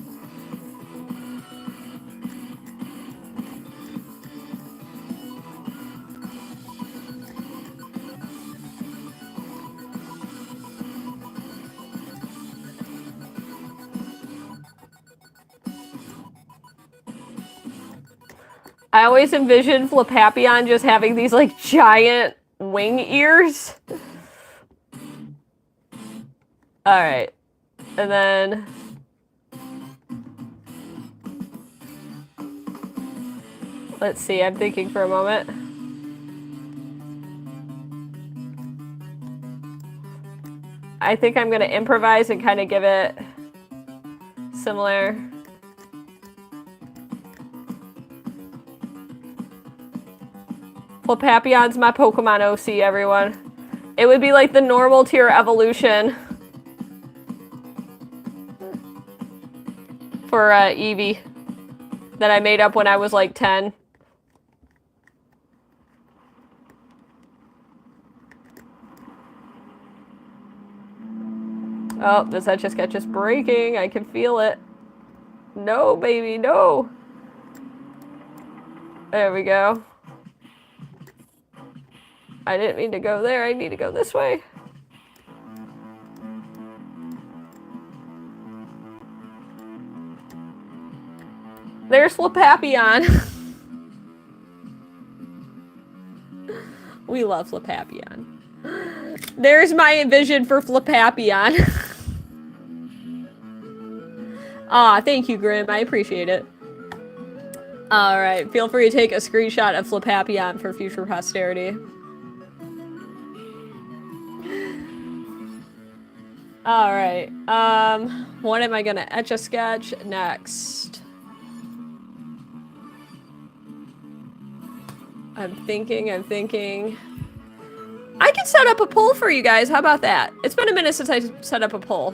I always envision Flipapion just having these like giant wing ears. Alright. And then let's see, I'm thinking for a moment. I think I'm gonna improvise and kind of give it similar. Flapapion's my Pokemon OC, everyone. It would be like the normal tier evolution for Eevee that I made up when I was like 10. Oh, this Etch A Sketch is breaking. I can feel it. No, baby, no. There we go. I didn't mean to go there. I need to go this way. There's Flapapion. We love Flapapion. There's my vision for Flapapion. Aw, thank you, Grim. I appreciate it. Alright, feel free to take a screenshot of Flapapion for future posterity. Alright, what am I gonna Etch A Sketch next? I'm thinking. I can set up a poll for you guys. How about that? It's been a minute since I set up a poll.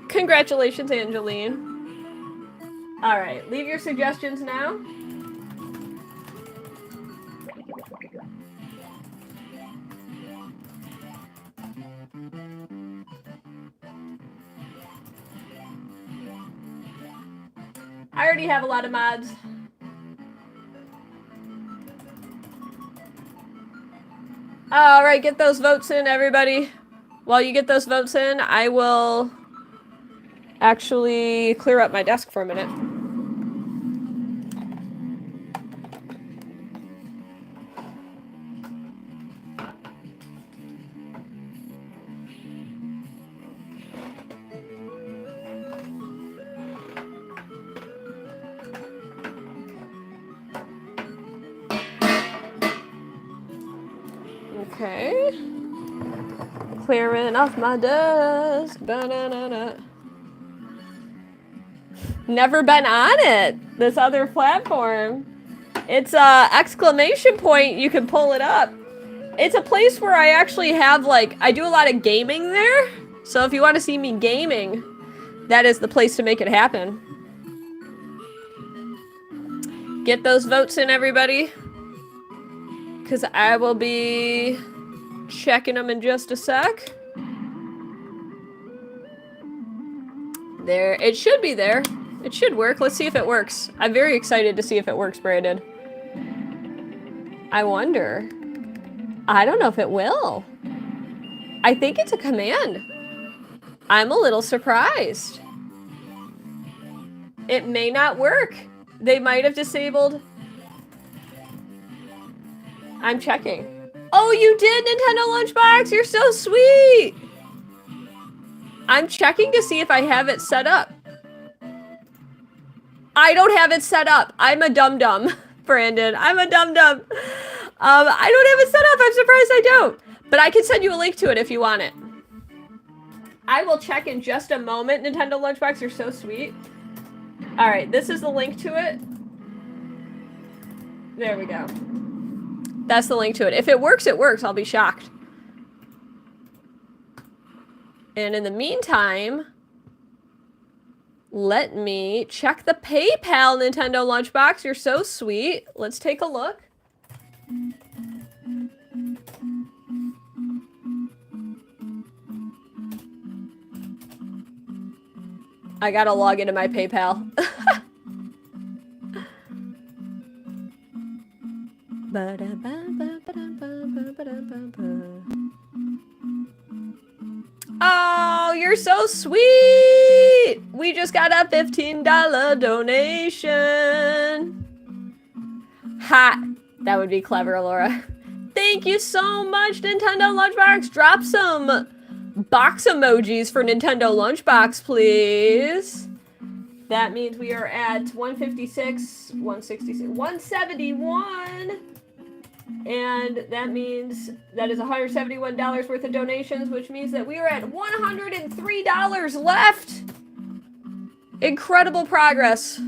Congratulations, Angeline. All right, leave your suggestions now. I already have a lot of mods. All right, get those votes in, everybody. While you get those votes in, I will actually clear up my desk for a minute. Okay. Clearing off my desk. Ba-da-da-da. Never been on it. This other platform. It's a exclamation point. You can pull it up. It's a place where I actually have I do a lot of gaming there. So if you want to see me gaming, that is the place to make it happen. Get those votes in, everybody. Because I will be checking them in just a sec. There, it should be there. It should work. Let's see if it works. I'm very excited to see if it works, Brandon. I wonder. I don't know if it will. I think it's a command. I'm a little surprised. It may not work. They might have disabled. I'm checking. Oh, you did, Nintendo Lunchbox! You're so sweet! I'm checking to see if I have it set up. I don't have it set up. I'm a dum-dum, Brandon. I'm a dum-dum. I don't have it set up. I'm surprised I don't. But I can send you a link to it if you want it. I will check in just a moment, Nintendo Lunchbox. You're so sweet. All right, this is the link to it. There we go. That's the link to it. If it works, it works. I'll be shocked. And in the meantime, let me check the PayPal, Nintendo Lunchbox. You're so sweet. Let's take a look. I gotta log into my PayPal. Oh, you're so sweet! We just got a $15 donation. Ha! That would be clever, Laura. Thank you so much, Nintendo Lunchbox. Drop some box emojis for Nintendo Lunchbox, please. That means we are at 156, 166, 171. And that means that is $171 worth of donations, which means that we are at $103 left. Incredible progress.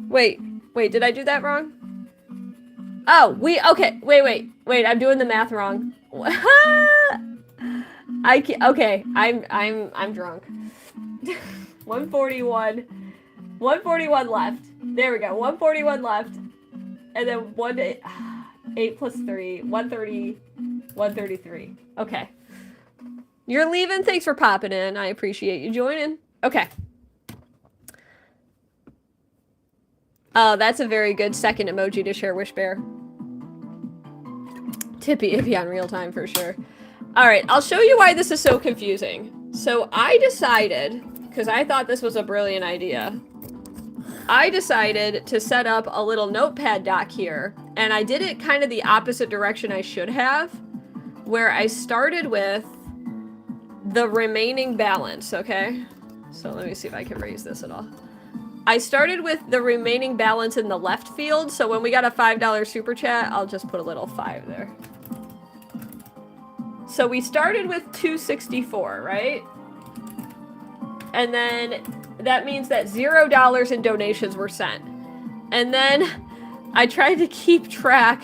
Wait, Wait, did I do that wrong? Oh, okay. Wait, I'm doing the math wrong. Okay, I'm drunk. 141 left. There we go. 141 left. And then 8 plus 3, 130, 133. Okay. You're leaving? Thanks for popping in. I appreciate you joining. Okay. Oh, that's a very good second emoji to share, Wish Bear. Tippy ippy on real time for sure. All right, I'll show you why this is so confusing. So I decided, because I thought this was a brilliant idea, I decided to set up a little notepad doc here, and I did it kind of the opposite direction I should have, where I started with the remaining balance, okay? So let me see if I can raise this at all. I started with the remaining balance in the left field, so when we got a $5 super chat, I'll just put a little 5 there. So we started with 264, right? And then that means that $0 in donations were sent. And then I tried to keep track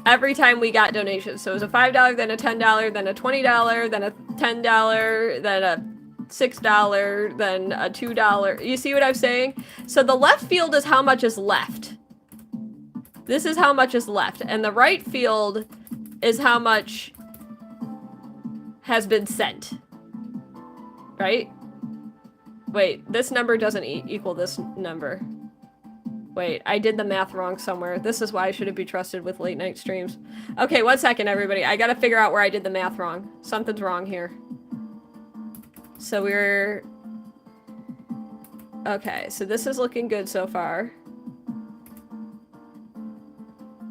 every time we got donations. So it was a $5, then a $10, then a $20, then a $10, then a $6, then a $2. You see what I'm saying? So the left field is how much is left. This is how much is left. And the right field is how much has been sent. Right? Wait, this number doesn't equal this number. Wait, I did the math wrong somewhere. This is why I shouldn't be trusted with late night streams. Okay, 1 second, everybody. I gotta figure out where I did the math wrong. Something's wrong here. So we're... Okay, so this is looking good so far.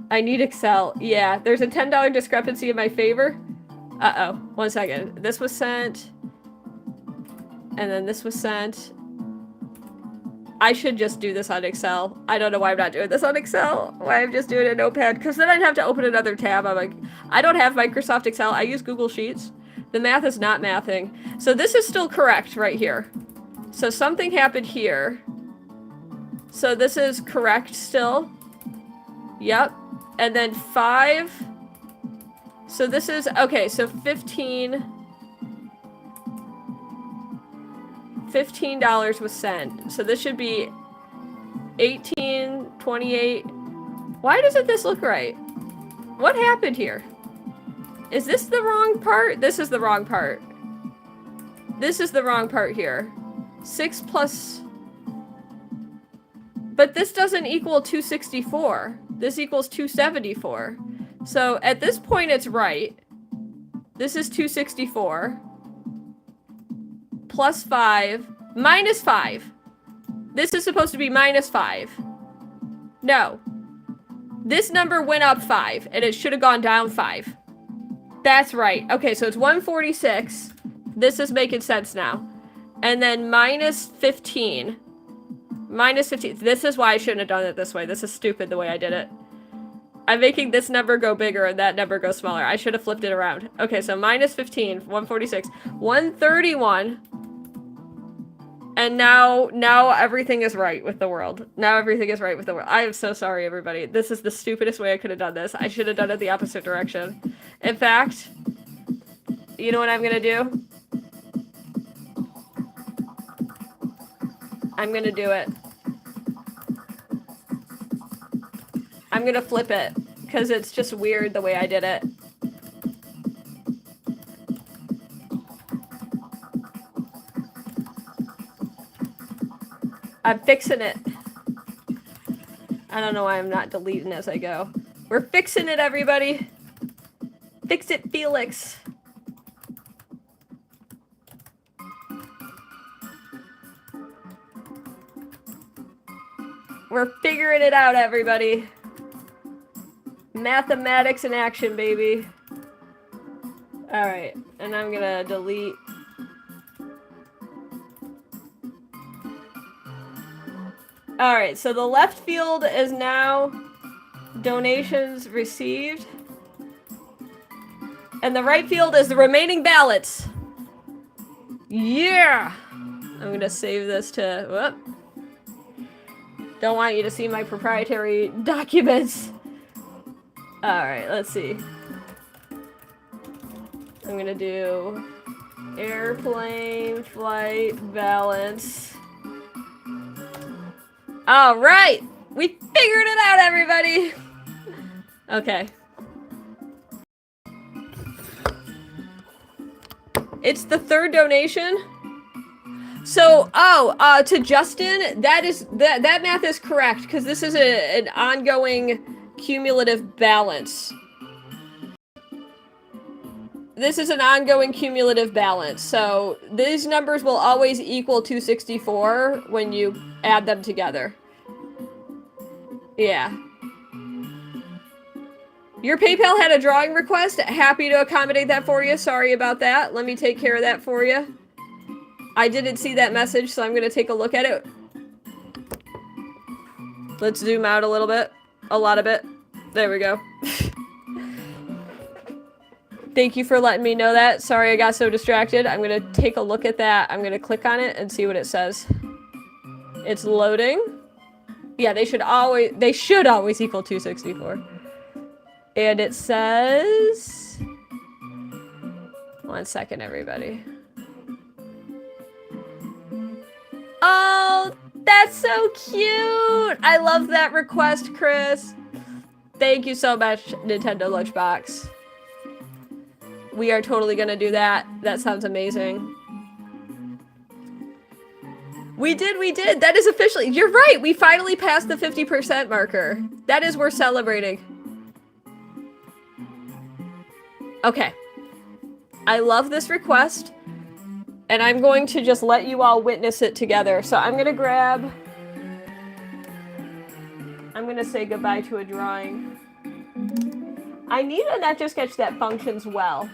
I need Excel. Yeah, there's a $10 discrepancy in my favor. Uh-oh. 1 second. This was sent. And then this was sent. I should just do this on Excel. I don't know why I'm not doing this on Excel. Why I'm just doing it in Notepad. Because then I'd have to open another tab. I'm like, I don't have Microsoft Excel. I use Google Sheets. The math is not mathing. So this is still correct right here. So something happened here. So this is correct still. Yep. And then 5. So this is, okay, so $15 was sent. So this should be 18, 28. Why doesn't this look right? What happened here? Is this the wrong part? This is the wrong part. This is the wrong part here. 6 plus... But this doesn't equal 264. This equals 274. So at this point it's right. This is 264. Plus 5. Minus 5. This is supposed to be minus 5. No. This number went up 5, and it should have gone down 5. That's right. Okay, so it's 146. This is making sense now. And then minus 15. Minus 15. This is why I shouldn't have done it this way. This is stupid the way I did it. I'm making this number go bigger and that number go smaller. I should have flipped it around. Okay, so minus 15, 146, 131. And now everything is right with the world. Now everything is right with the world. I am so sorry, everybody. This is the stupidest way I could have done this. I should have done it the opposite direction. In fact, you know what I'm gonna do? I'm gonna do it. I'm gonna flip it, because it's just weird the way I did it. I'm fixing it. I don't know why I'm not deleting as I go. We're fixing it, everybody. Fix it, Felix. We're figuring it out, everybody. Mathematics in action, baby. Alright, and I'm gonna delete. Alright, so the left field is now donations received. And the right field is the remaining ballots. Yeah! I'm gonna save this to, whoop. Don't want you to see my proprietary documents. Alright, let's see. I'm gonna do airplane flight balance. Alright! We figured it out, everybody! Okay. It's the third donation. So, to Justin, that math is correct, because this is an ongoing cumulative balance. This is an ongoing cumulative balance, so these numbers will always equal 264 when you add them together. Yeah. Your PayPal had a drawing request. Happy to accommodate that for you. Sorry about that. Let me take care of that for you. I didn't see that message, so I'm going to take a look at it. Let's zoom out a little bit. A lot of it. There we go. Thank you for letting me know that. Sorry I got so distracted. I'm going to take a look at that. I'm going to click on it and see what it says. It's loading. Yeah, they should always equal 264. And it says... One second, everybody. Oh, that's so cute! I love that request, Chris. Thank you so much, Nintendo Lunchbox. We are totally gonna do that. That sounds amazing. We did! That is officially- You're right! We finally passed the 50% marker. That is worth celebrating. Okay. I love this request. And I'm going to just let you all witness it together. So I'm gonna grab... I'm gonna say goodbye to a drawing. I need an Etch A Sketch that functions well.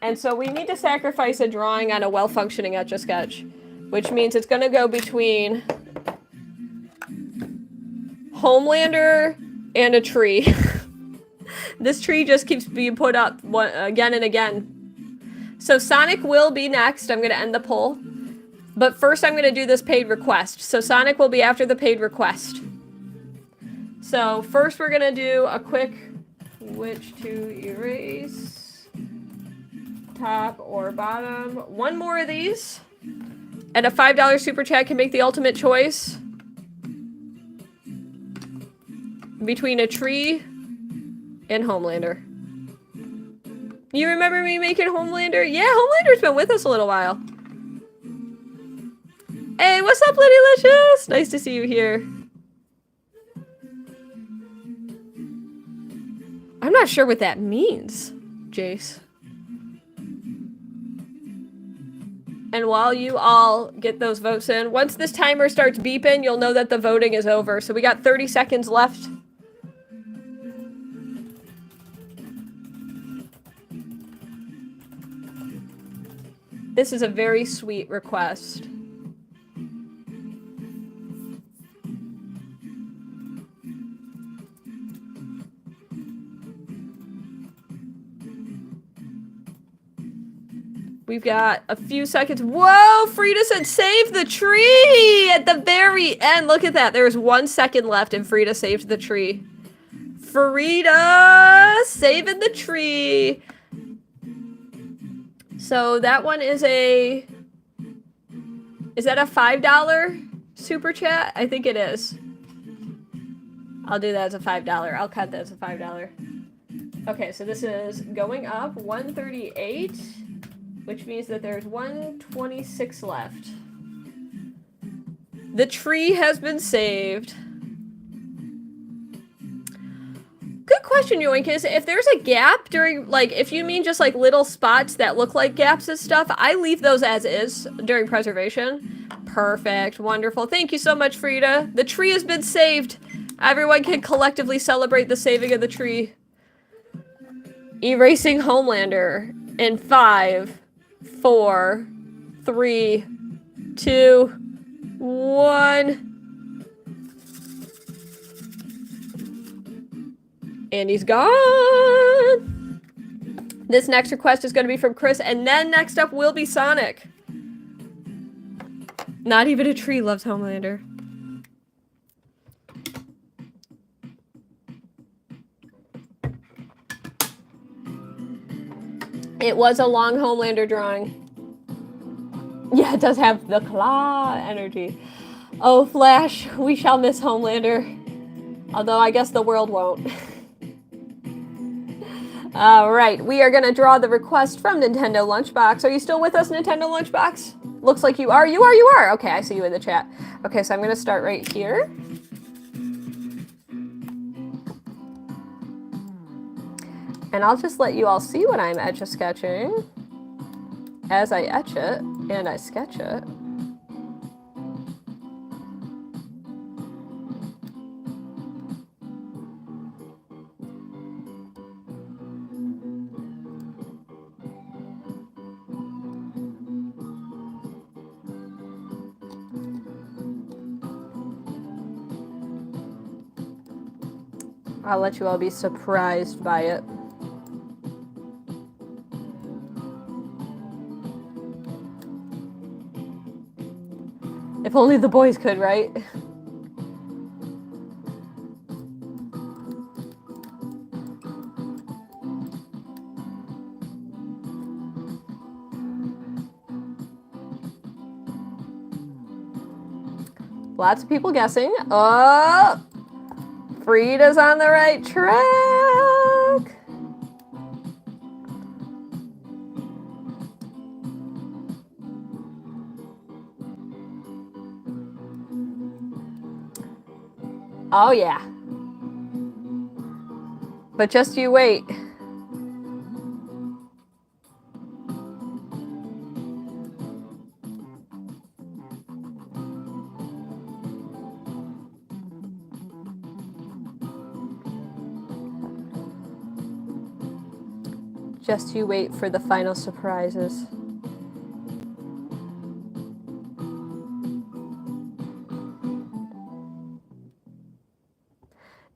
And so we need to sacrifice a drawing on a well-functioning Etch A Sketch. Which means it's gonna go between... Homelander and a tree. This tree just keeps being put up again and again. So Sonic will be next. I'm going to end the poll. But first I'm going to do this paid request. So Sonic will be after the paid request. So first we're going to do a quick which to erase. Top or bottom. One more of these. And a $5 super chat can make the ultimate choice. Between a tree and Homelander. You remember me making Homelander? Yeah, Homelander's been with us a little while. Hey, what's up, Liddy-licious? Nice to see you here. I'm not sure what that means, Jace. And while you all get those votes in, once this timer starts beeping, you'll know that the voting is over. So we got 30 seconds left. This is a very sweet request. We've got a few seconds. Whoa! Frida said save the tree at the very end. Look at that. There's 1 second left and Frida saved the tree. Frida saving the tree. So that one is a... Is that a $5 super chat? I think it is. I'll do that as a $5. I'll cut that as a $5. Okay, so this is going up 138, which means that there's 126 left. The tree has been saved. Good question, Yoinkis. If there's a gap during, like, if you mean just, like, little spots that look like gaps and stuff, I leave those as is during preservation. Perfect. Wonderful. Thank you so much, Frida. The tree has been saved. Everyone can collectively celebrate the saving of the tree. Erasing Homelander in 5, 4, 3, 2, 1... And he's gone! This next request is going to be from Chris, and then next up will be Sonic. Not even a tree loves Homelander. It was a long Homelander drawing. Yeah, it does have the claw energy. Oh, Flash, we shall miss Homelander. Although I guess the world won't. All right, we are going to draw the request from Nintendo Lunchbox. Are you still with us, Nintendo Lunchbox? Looks like you are. You are, you are. Okay, I see you in the chat. Okay, so I'm going to start right here. And I'll just let you all see what I'm Etch A Sketching as I etch it and I sketch it. I'll let you all be surprised by it. If only the boys could, right? Lots of people guessing. Oh! Frida's on the right track. Oh yeah. But just you wait. Just you wait for the final surprises.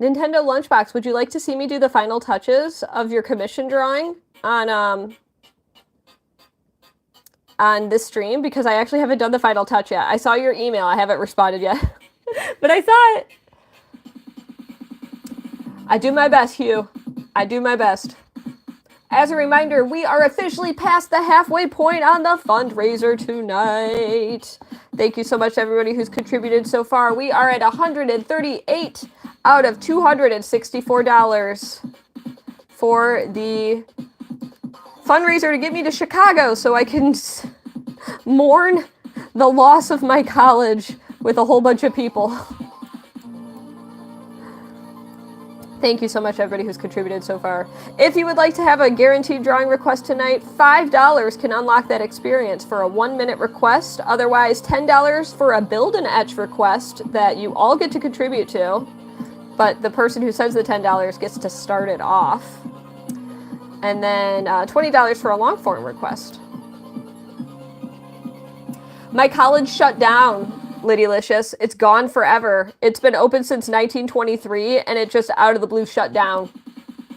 Nintendo Lunchbox, would you like to see me do the final touches of your commission drawing on this stream? Because I actually haven't done the final touch yet. I saw your email. I haven't responded yet. But I saw it. I do my best, Hugh. I do my best. As a reminder, we are officially past the halfway point on the fundraiser tonight. Thank you so much to everybody who's contributed so far. We are at $138 out of $264 for the fundraiser to get me to Chicago so I can mourn the loss of my college with a whole bunch of people. Thank you so much, everybody who's contributed so far. If you would like to have a guaranteed drawing request tonight, $5 can unlock that experience for a 1-minute request. Otherwise, $10 for a build and etch request that you all get to contribute to. But the person who sends the $10 gets to start it off. And then $20 for a long form request. My college shut down. Lidylicious. It's gone forever. It's been open since 1923, and it just out of the blue shut down.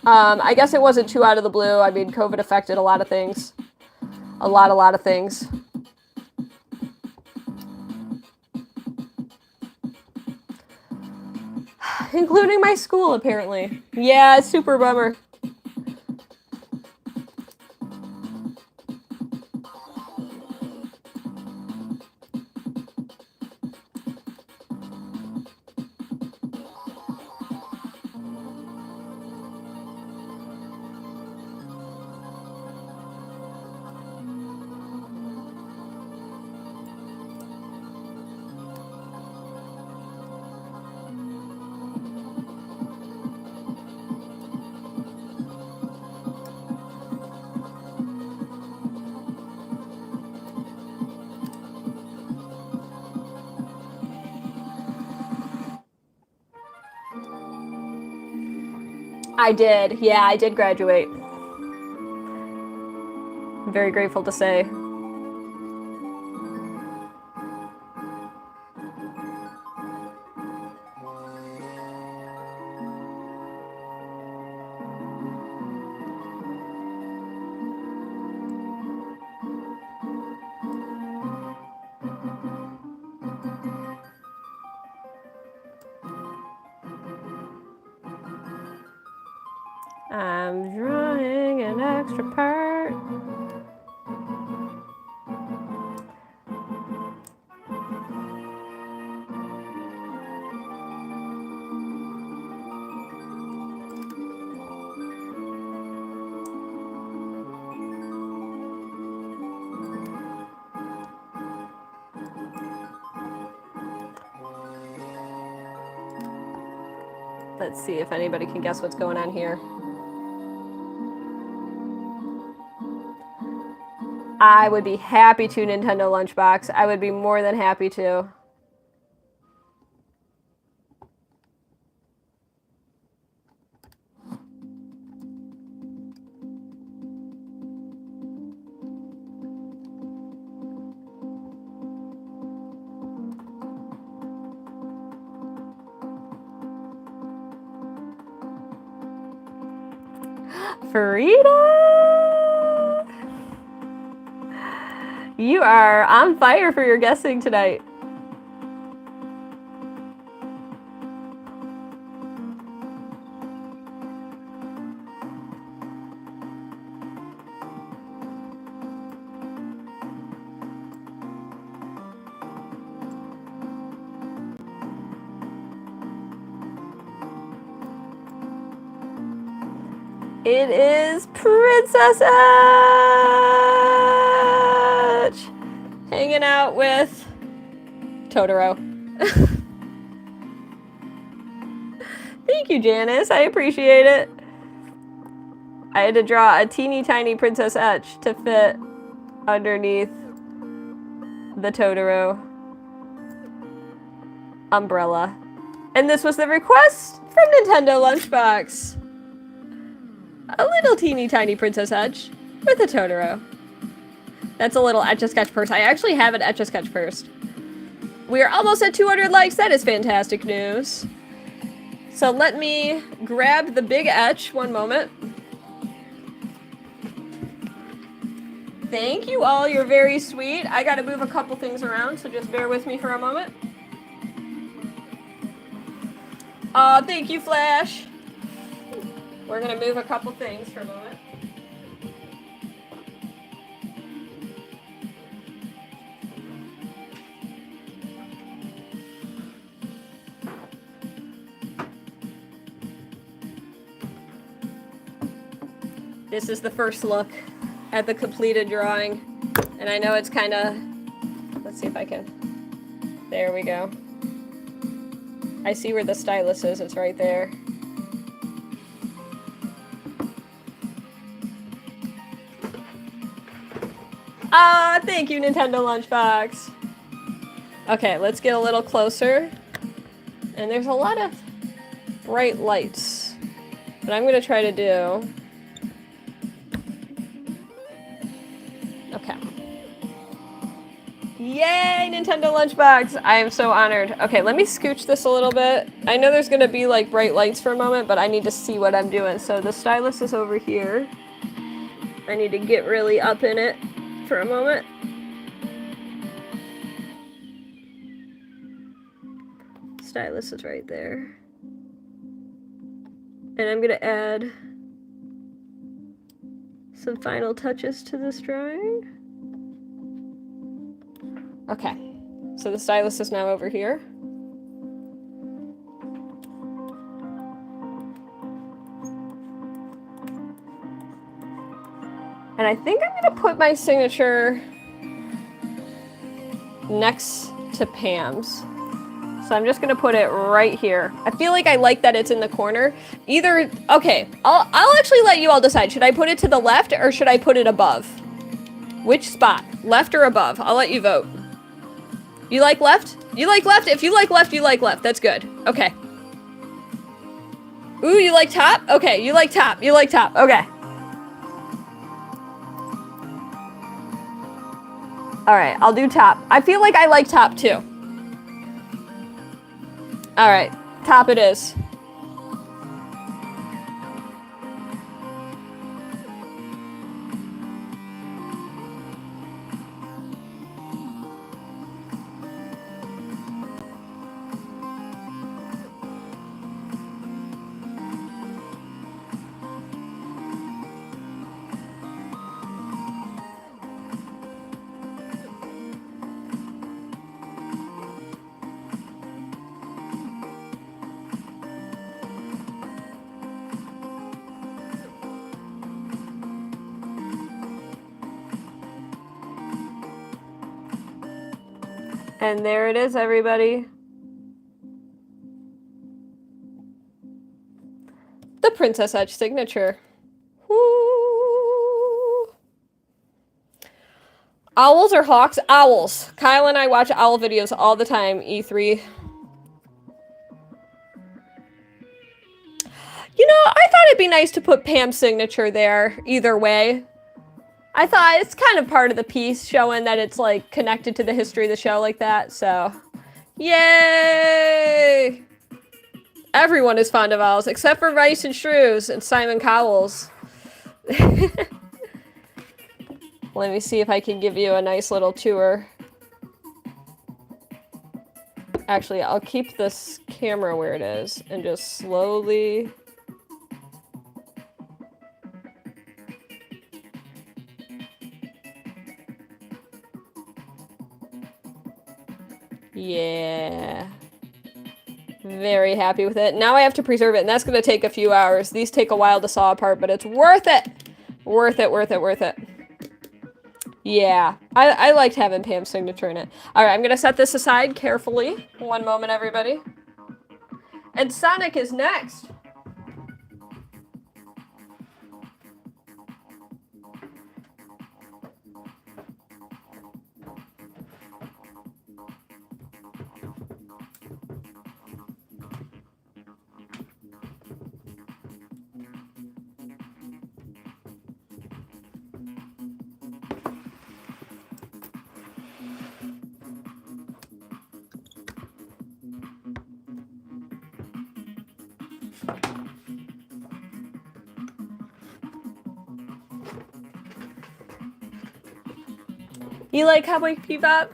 I guess it wasn't too out of the blue. I mean, COVID affected a lot of things. A lot of things. Including my school, apparently. Yeah, it's super bummer. I did. Yeah, I did graduate. I'm very grateful to say. I'm drawing an extra person. start. Let's see if anybody can guess what's going on here. I would be happy to, Nintendo Lunchbox. I would be more than happy to. Frida! You are on fire for your guessing tonight. It is Princess Etch! Hanging out with Totoro. Thank you, Janice. I appreciate it. I had to draw a teeny tiny Princess Etch to fit underneath the Totoro umbrella. And this was the request from Nintendo Lunchbox. A little teeny tiny Princess Etch with a Totoro. That's a little Etch A Sketch purse. I actually have an Etch A Sketch purse. We are almost at 200 likes. That is fantastic news. So let me grab the big etch. One moment. Thank you all. You're very sweet. I gotta move a couple things around, so just bear with me for a moment. Aw, thank you, Flash. We're gonna move a couple things for a moment. This is the first look at the completed drawing. And I know it's kind of, let's see if I can, there we go. I see where the stylus is, it's right there. Ah, thank you, Nintendo Lunchbox. Okay, let's get a little closer. And there's a lot of bright lights. What I'm gonna try to do. Okay. Yay, Nintendo Lunchbox! I am so honored. Okay, let me scooch this a little bit. I know there's gonna be like bright lights for a moment, but I need to see what I'm doing. So the stylus is over here. I need to get really up in it for a moment. Stylus is right there. And I'm gonna add some final touches to this drawing. Okay, so the stylus is now over here. And I think I'm gonna put my signature next to Pam's. So I'm just gonna put it right here. I feel like I like that it's in the corner. Either, okay, I'll actually let you all decide. Should I put it to the left or should I put it above? Which spot? Left or above? I'll let you vote. You like left? You like left? If you like left, you like left. That's good. Okay. Ooh, you like top? Okay, you like top. You like top. Okay. Alright, I'll do top. I feel like I like top too. Alright, top it is. And there it is, everybody. The Princess Etch signature. Woo! Owls or hawks? Owls. Kyle and I watch owl videos all the time, E3. You know, I thought it'd be nice to put Pam's signature there, either way. I thought it's kind of part of the piece, showing that it's, like, connected to the history of the show like that, so. Yay! Everyone is fond of owls, except for Rice and Shrews and Simon Cowell's. Let me see if I can give you a nice little tour. Actually, I'll keep this camera where it is and just slowly... Yeah. Very happy with it. Now I have to preserve it, and that's going to take a few hours. These take a while to saw apart, but it's worth it. Worth it, worth it, worth it. Yeah. I liked having Pam's signature in it. All right, I'm going to set this aside carefully. One moment, everybody. And Sonic is next. You like Cowboy Bebop?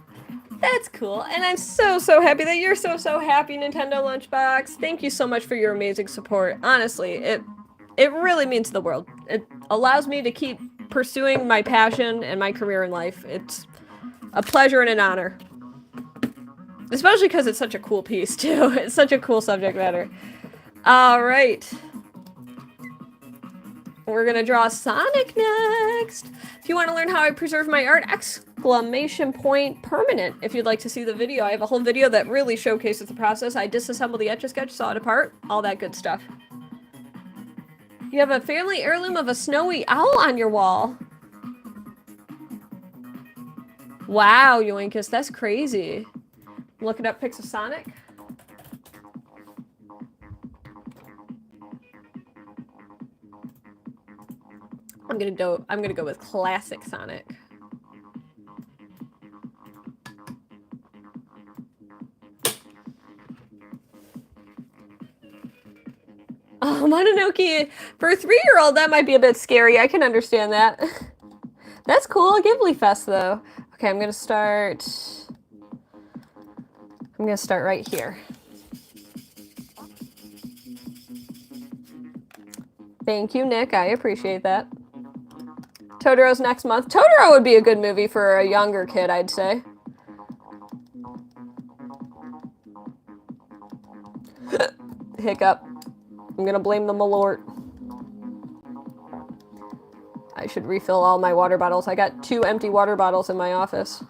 That's cool. And I'm so happy that you're so happy, Nintendo Lunchbox. Thank you so much for your amazing support. Honestly, it really means the world. It allows me to keep pursuing my passion and my career in life. It's a pleasure and an honor. Especially because it's such a cool piece, too. It's such a cool subject matter. All right. We're gonna draw Sonic next. If you want to learn how I preserve my art, !permanent. If you'd like to see the video, I have a whole video that really showcases the process. I disassembled the Etch A Sketch, saw it apart, all that good stuff. You have a family heirloom of a snowy owl on your wall. Wow, Yoinkus, that's crazy. Looking up pics of Sonic. I'm gonna go with classic Sonic. Oh, Mononoke, for a 3-year-old, that might be a bit scary. I can understand that. That's cool, Ghibli Fest, though. Okay, I'm gonna start right here. Thank you, Nick. I appreciate that. Totoro's next month. Totoro would be a good movie for a younger kid, I'd say. Hiccup. I'm gonna blame the Malort. I should refill all my water bottles. I got 2 empty water bottles in my office.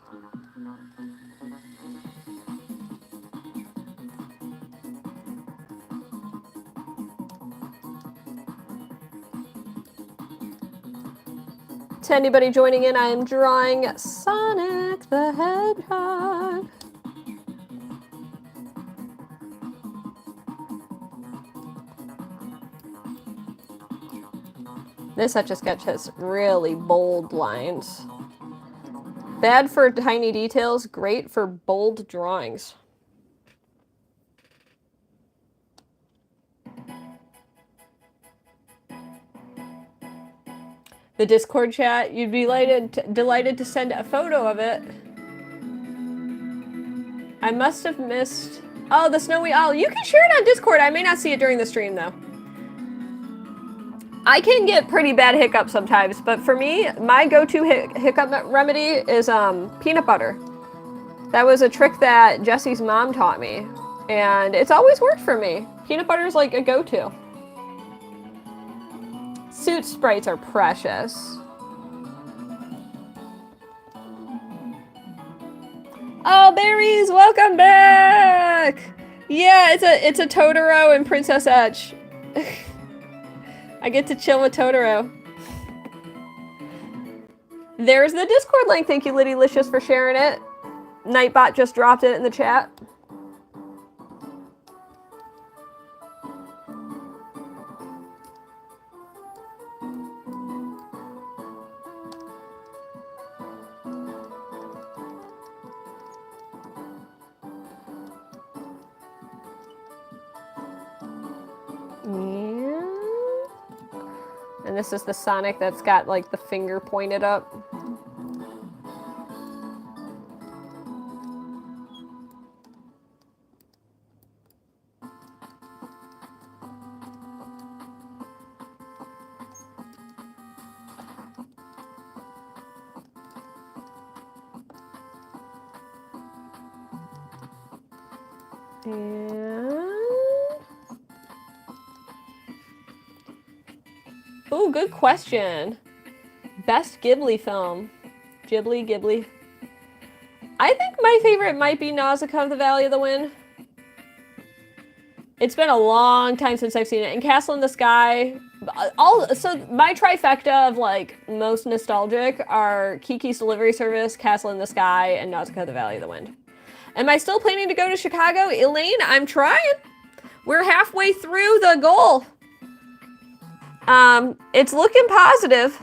To anybody joining in, I am drawing Sonic the Hedgehog. This Etch A Sketch has really bold lines. Bad for tiny details, great for bold drawings. The Discord chat, you'd be delighted to send a photo of it. I must have missed... Oh, the snowy owl. You can share it on Discord. I may not see it during the stream, though. I can get pretty bad hiccups sometimes, but for me, my go-to hiccup remedy is peanut butter. That was a trick that Jesse's mom taught me, and it's always worked for me. Peanut butter is like a go-to. Suit sprites are precious. Oh, berries, welcome back. Yeah, it's a Totoro and Princess Etch. I get to chill with Totoro. There's the Discord link. Thank you, Liddy-licious, for sharing it. Nightbot just dropped it in the chat. And this is the Sonic that's got like the finger pointed up. Ooh, good question. Best Ghibli film. Ghibli. I think my favorite might be Nausicaa of the Valley of the Wind. It's been a long time since I've seen it. And Castle in the Sky. So my trifecta of like most nostalgic are Kiki's Delivery Service, Castle in the Sky, and Nausicaa of the Valley of the Wind. Am I still planning to go to Chicago? Elaine, I'm trying. We're halfway through the goal. It's looking positive.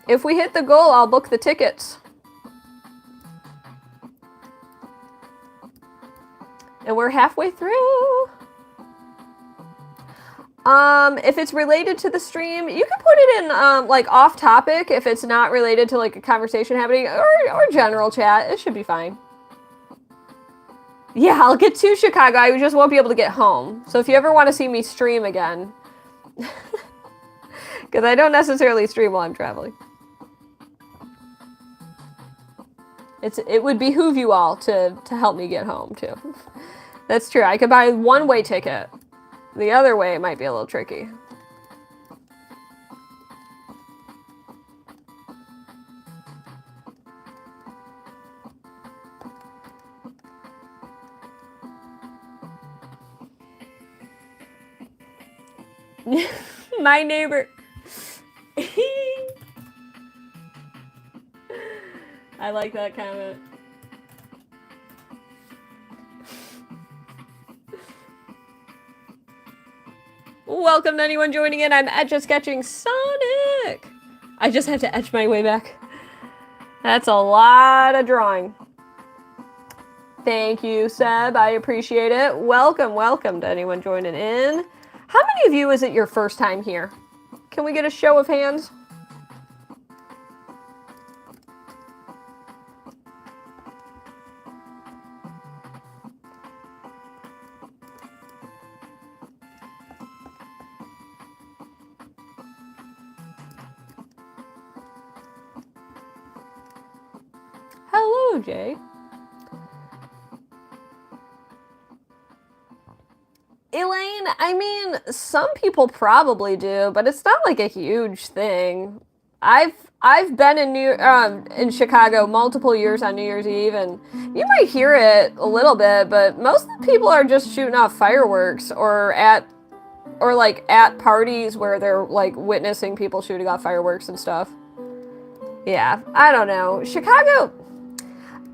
If we hit the goal, I'll book the tickets. And we're halfway through. If it's related to the stream, you can put it in, like, off topic if it's not related to, like, a conversation happening, or general chat. It should be fine. Yeah, I'll get to Chicago. I just won't be able to get home. So if you ever want to see me stream again, because I don't necessarily stream while I'm traveling. It would behoove you all to help me get home, too. That's true. I could buy one-way ticket. The other way might be a little tricky. My neighbor. I like that comment. Welcome to anyone joining in. I'm Etch A Sketching Sonic. I just have to etch my way back. That's a lot of drawing. Thank you, Seb. I appreciate it. Welcome to anyone joining in. How many of you is it your first time here? Can we get a show of hands? Hello, Jay. Elaine, I mean, some people probably do, but it's not like a huge thing. I've been in Chicago multiple years on New Year's Eve, and you might hear it a little bit, but most of the people are just shooting off fireworks or at parties where they're like witnessing people shooting off fireworks and stuff. Yeah, I don't know. Chicago,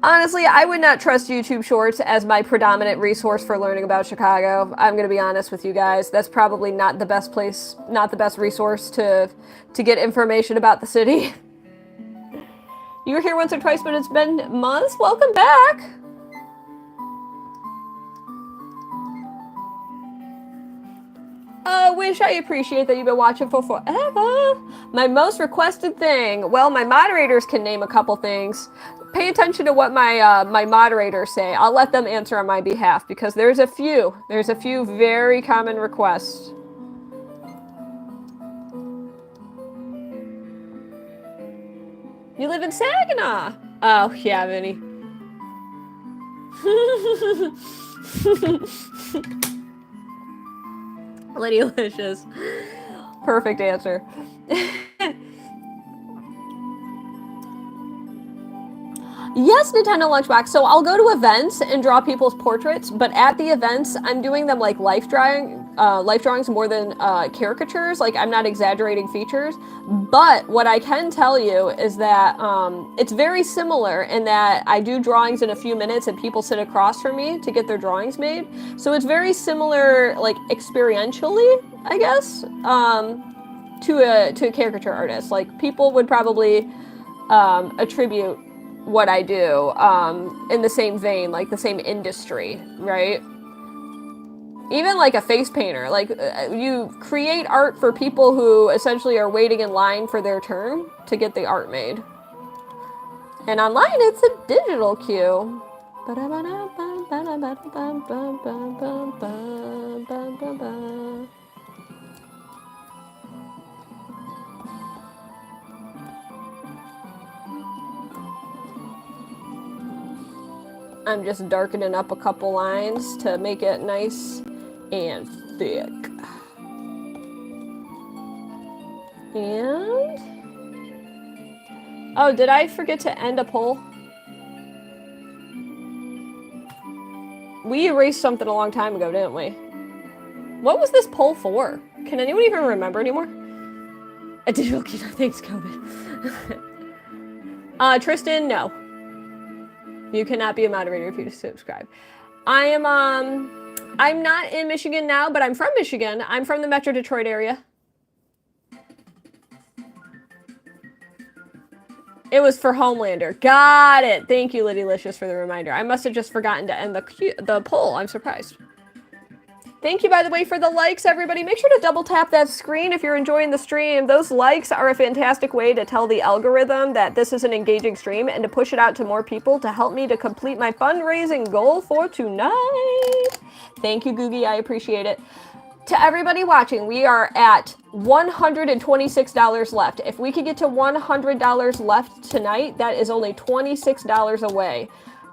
honestly, I would not trust YouTube Shorts as my predominant resource for learning about Chicago. I'm going to be honest with you guys. That's probably not the best place, not the best resource to get information about the city. You were here once or twice, but it's been months. Welcome back. Wish I appreciate that you've been watching for forever. My most requested thing. Well, my moderators can name a couple things. Pay attention to what my moderators say. I'll let them answer on my behalf because there's a few very common requests. You live in Saginaw. Oh, yeah, Vinny. Lady Delicious. Perfect answer. Yes, Nintendo Lunchbox. So I'll go to events and draw people's portraits, but at the events, I'm doing them like life drawings more than caricatures. Like I'm not exaggerating features. But what I can tell you is that it's very similar in that I do drawings in a few minutes and people sit across from me to get their drawings made. So it's very similar, like experientially, I guess, to a caricature artist. Like people would probably attribute what I do in the same vein, like the same industry, right? Even like a face painter, like you create art for people who essentially are waiting in line for their turn to get the art made. And online, it's a digital cue. I'm just darkening up a couple lines to make it nice and thick. And... oh, did I forget to end a poll? We erased something a long time ago, didn't we? What was this poll for? Can anyone even remember anymore? A digital keynote, thanks, COVID. Tristan, no. You cannot be a moderator if you subscribe. I'm not in Michigan now, but I'm from Michigan. I'm from the Metro Detroit area. It was for Homelander. Got it. Thank you, Liddy-licious, for the reminder. I must have just forgotten to end the poll. I'm surprised. Thank you, by the way, for the likes, everybody. Make sure to double tap that screen if you're enjoying the stream. Those likes are a fantastic way to tell the algorithm that this is an engaging stream and to push it out to more people to help me to complete my fundraising goal for tonight. Thank you, Googie. I appreciate it. To everybody watching, we are at $126 left. If we could get to $100 left tonight, that is only $26 away.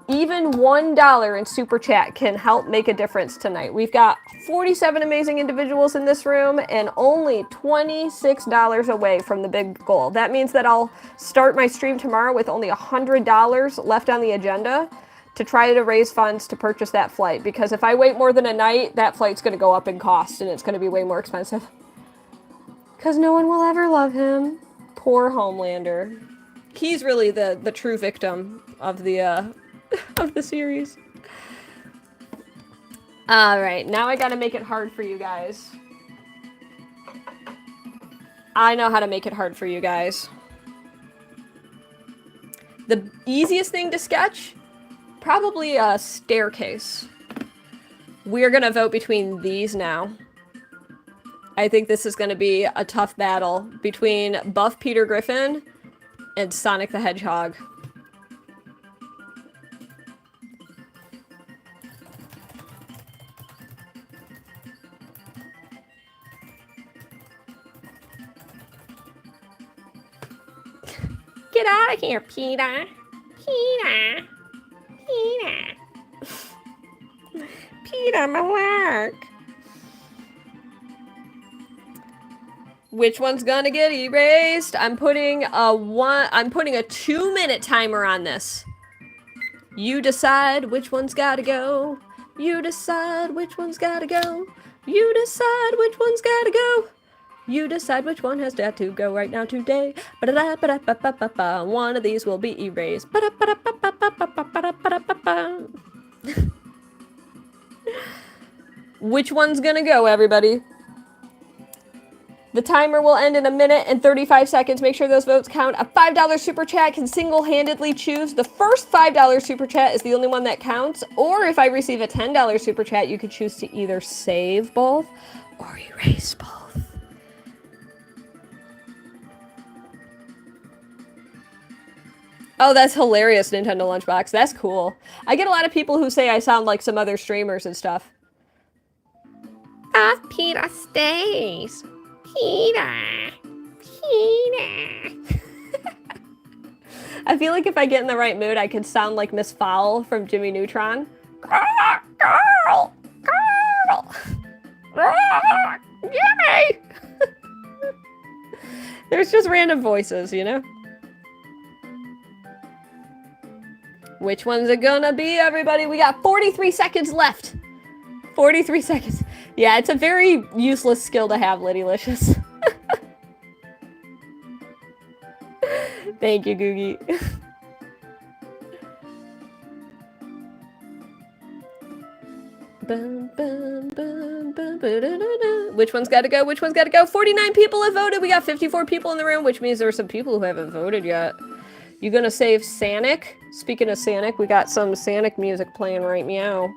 Even $1 in Super Chat can help make a difference tonight. We've got 47 amazing individuals in this room and only $26 away from the big goal. That means that I'll start my stream tomorrow with only $100 left on the agenda to try to raise funds to purchase that flight. Because if I wait more than a night, that flight's going to go up in cost and it's going to be way more expensive. Because no one will ever love him. Poor Homelander. He's really the true victim of the of the series. Alright, now I gotta make it hard for you guys. I know how to make it hard for you guys. The easiest thing to sketch? Probably a staircase. We're gonna vote between these now. I think this is gonna be a tough battle between Buff Peter Griffin and Sonic the Hedgehog. Get out of here, Peter. Peter. Peter. Peter, my work. Which one's gonna get erased? I'm putting a 2-minute timer on this. You decide which one's gotta go. You decide which one's gotta go. You decide which one's gotta go. You decide which one has got to go right now today. One of these will be erased. Which one's gonna go, everybody? The timer will end in 1 minute and 35 seconds. Make sure those votes count. A $5 super chat can single-handedly choose. The first $5 super chat is the only one that counts. Or if I receive a $10 super chat, you could choose to either save both or erase both. Oh, that's hilarious, Nintendo Lunchbox. That's cool. I get a lot of people who say I sound like some other streamers and stuff. Off Peter stays. Peter. Peter. I feel like if I get in the right mood, I could sound like Miss Fowl from Jimmy Neutron. Girl! Girl! Jimmy! There's just random voices, you know? Which one's it gonna be, everybody? We got 43 seconds left. 43 seconds. Yeah, it's a very useless skill to have, Liddy-licious. Thank you, Googie. Which one's gotta go? Which one's gotta go? 49 people have voted. We got 54 people in the room, which means there are some people who haven't voted yet. You gonna save Sanic? Speaking of Sanic, we got some Sanic music playing right meow.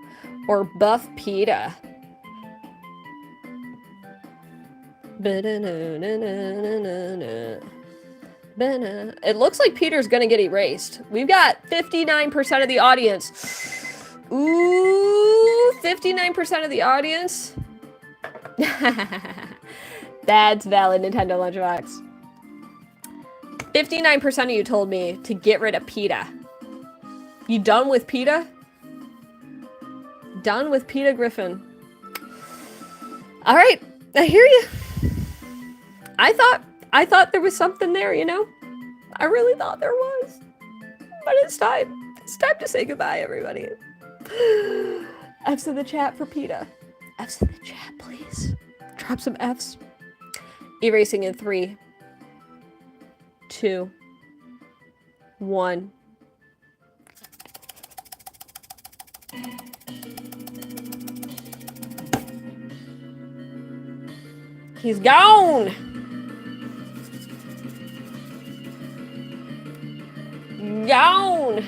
Or Buff PETA. It looks like Peter's gonna get erased. We've got 59% of the audience. Ooh, 59% of the audience. That's valid, Nintendo Lunchbox. 59% of you told me to get rid of PETA. You done with PETA? Done with PETA Griffin. All right, I hear you. I thought there was something there, you know? I really thought there was. But it's time. It's time to say goodbye, everybody. F's in the chat for PETA. F's in the chat, please. Drop some F's. Erasing in 3, 2, 1. He's gone! Gone!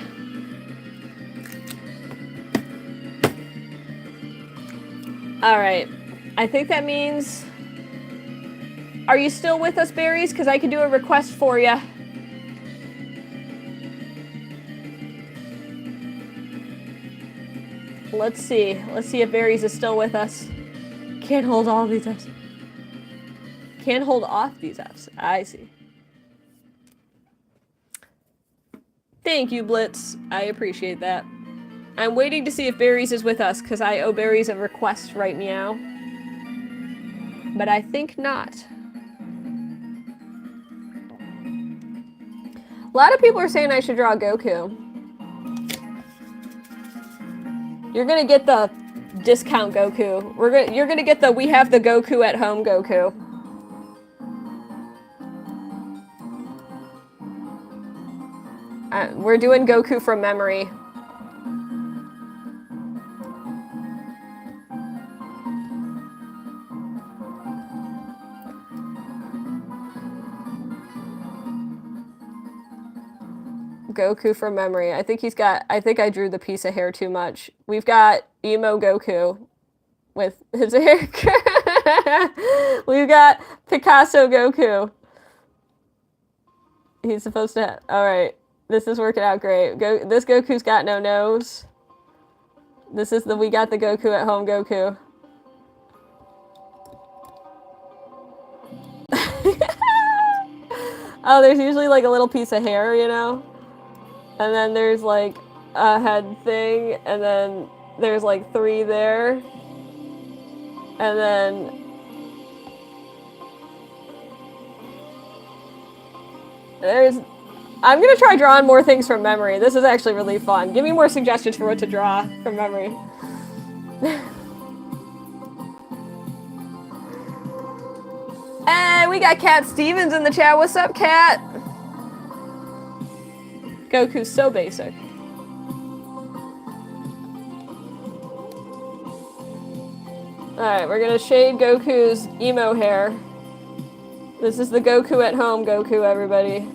Alright. I think that means... Are you still with us, Berries? Because I could do a request for you. Let's see. Let's see if Berries is still with us. Can't hold all these F's. Can't hold off these F's. I see. Thank you, Blitz. I appreciate that. I'm waiting to see if Berries is with us, because I owe Berries a request right meow. But I think not. A lot of people are saying I should draw Goku. You're gonna get the discount Goku. You're gonna get the we have the Goku at home Goku. We're doing Goku from memory. Goku from memory. I think I drew the piece of hair too much. We've got emo Goku with his hair. We've got Picasso Goku. He's supposed to have, all right. This is working out great. This Goku's got no nose. This is we got the Goku at home Goku. Oh, there's usually like a little piece of hair, you know? And then there's like a head thing, and then there's like 3 there. And then I'm gonna try drawing more things from memory. This is actually really fun. Give me more suggestions for what to draw from memory. Hey, we got Cat Stevens in the chat. What's up, Cat? Goku's so basic. Alright, we're gonna shade Goku's emo hair. This is the Goku at home Goku, everybody.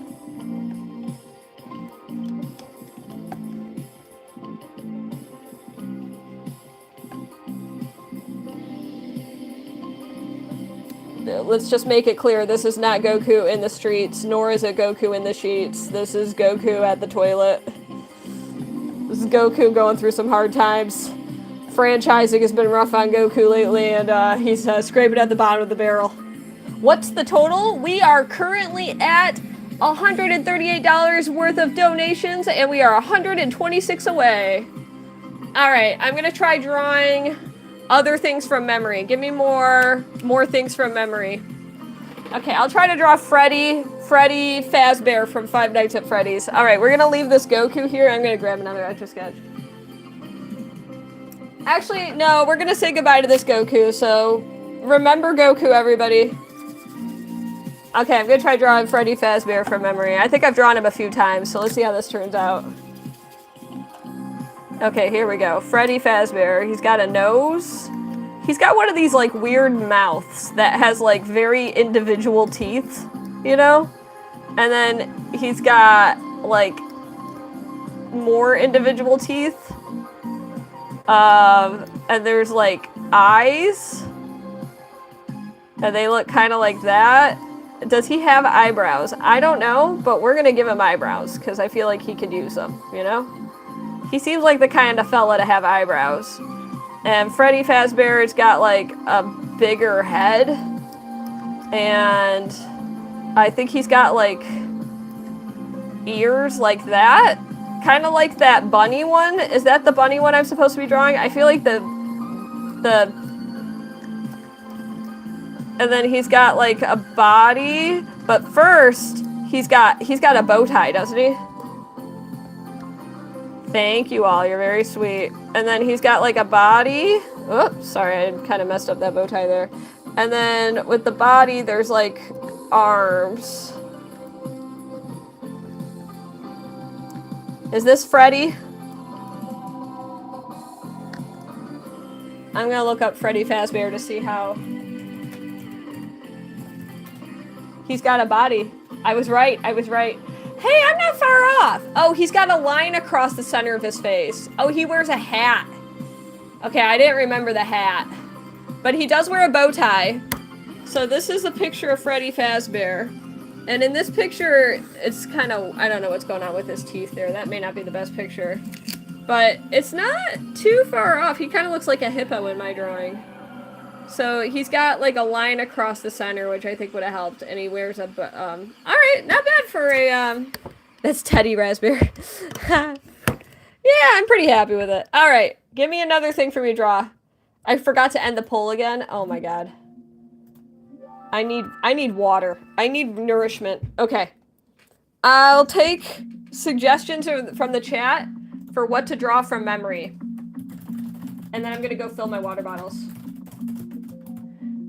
Let's just make it clear, this is not Goku in the streets, nor is it Goku in the sheets. This is Goku at the toilet. This is Goku going through some hard times. Franchising has been rough on Goku lately, and he's scraping at the bottom of the barrel. What's the total? We are currently at $138 worth of donations, and we are 126 away. Alright, I'm gonna try drawing other things from memory. Give me more things from memory. Okay, I'll try to draw Freddy Fazbear from Five Nights at Freddy's. All right, we're gonna leave this Goku here. I'm gonna grab another Etch A Sketch. Actually, no, we're gonna say goodbye to this Goku, so remember Goku, everybody. Okay, I'm gonna try drawing Freddy Fazbear from memory. I think I've drawn him a few times, so let's see how this turns out. Okay, here we go. Freddy Fazbear. He's got a nose. He's got one of these, like, weird mouths that has, like, very individual teeth, you know? And then he's got, like, more individual teeth. And there's, like, eyes. And they look kind of like that. Does he have eyebrows? I don't know, but we're gonna give him eyebrows, because I feel like he could use them, you know? He seems like the kind of fella to have eyebrows. And Freddy Fazbear's got, like, a bigger head. And I think he's got, like, ears like that. Kind of like that bunny one. Is that the bunny one I'm supposed to be drawing? I feel like and then he's got, like, a body. But first, he's got a bow tie, doesn't he? Thank you all, you're very sweet. And then he's got like a body. Oops, sorry, I kind of messed up that bow tie there. And then with the body, there's like arms. Is this Freddy? I'm gonna look up Freddy Fazbear to see how. He's got a body. I was right, I was right. Hey, I'm not far off. Oh, he's got a line across the center of his face. Oh, he wears a hat. Okay, I didn't remember the hat. But he does wear a bow tie. So this is a picture of Freddy Fazbear. And in this picture, it's kind of, I don't know what's going on with his teeth there. That may not be the best picture. But it's not too far off. He kind of looks like a hippo in my drawing. So he's got like a line across the center, which I think would have helped. And he wears a, all right, not bad for a, that's Teddy Raspberry. Yeah, I'm pretty happy with it. All right, give me another thing for me to draw. I forgot to end the poll again. Oh my God. I need water. I need nourishment. Okay. I'll take suggestions from the chat for what to draw from memory. And then I'm gonna go fill my water bottles.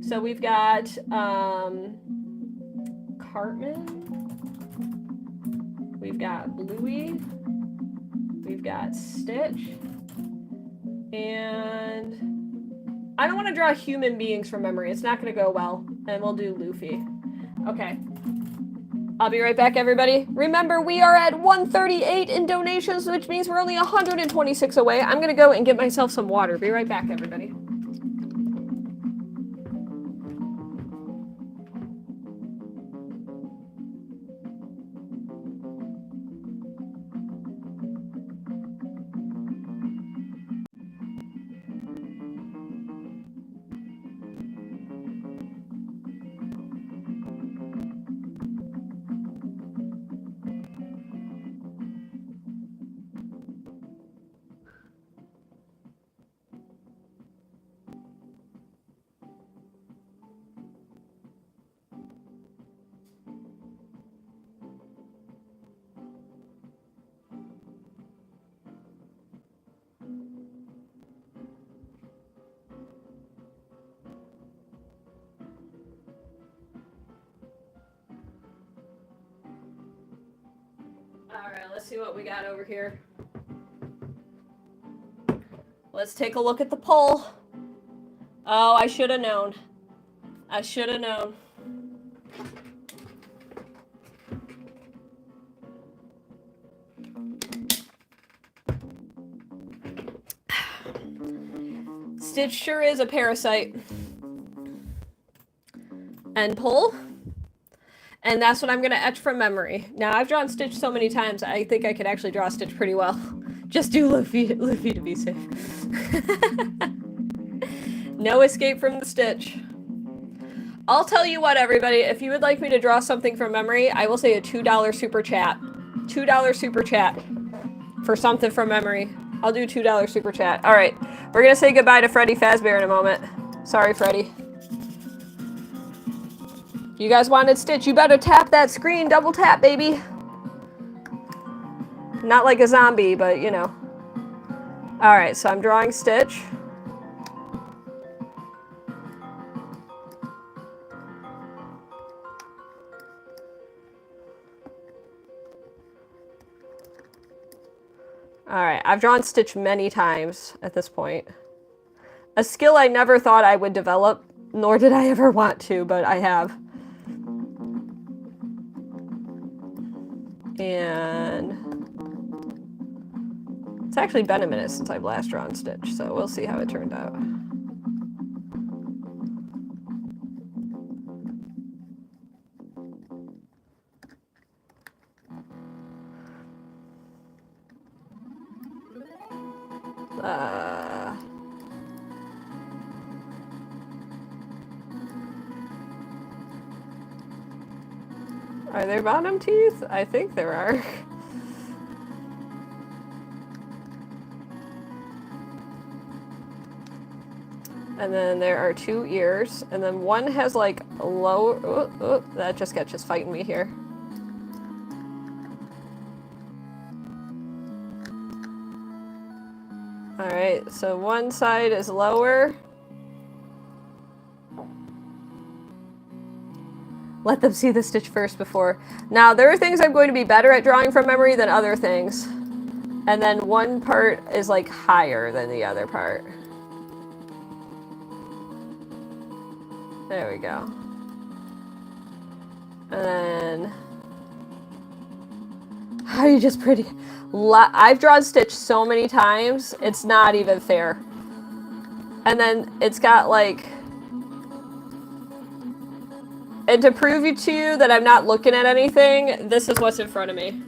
So we've got Cartman, we've got Bluey, we've got Stitch, and I don't want to draw human beings from memory. It's not going to go well, and we'll do Luffy. Okay. I'll be right back, everybody. Remember, we are at 138 in donations, which means we're only 126 away. I'm going to go and get myself some water. Be right back, everybody. Alright, let's see what we got over here. Let's take a look at the poll. Oh, I should have known. I should have known. Stitch sure is a parasite. End poll. And that's what I'm going to etch from memory. Now, I've drawn Stitch so many times, I think I could actually draw Stitch pretty well. Just do Luffy to be safe. No escape from the Stitch. I'll tell you what, everybody. If you would like me to draw something from memory, I will say a $2 super chat. $2 super chat for something from memory. I'll do $2 super chat. All right. We're going to say goodbye to Freddy Fazbear in a moment. Sorry, Freddy. You guys wanted Stitch, you better tap that screen, double tap, baby. Not like a zombie, but you know. All right, so I'm drawing Stitch. All right, I've drawn Stitch many times at this point. A skill I never thought I would develop, nor did I ever want to, but I have. And it's actually been a minute since I've last drawn Stitch, so we'll see how it turned out. Are there bottom teeth? I think there are. And then there are 2 ears, and then one has like a low. That just Sketch is fighting me here. All right, so one side is lower. Let them see the Stitch first before. Now, there are things I'm going to be better at drawing from memory than other things. And then one part is like higher than the other part. There we go. And then... How are you just pretty? I've drawn Stitch so many times, it's not even fair. And then it's got like... And to prove to you that I'm not looking at anything, this is what's in front of me.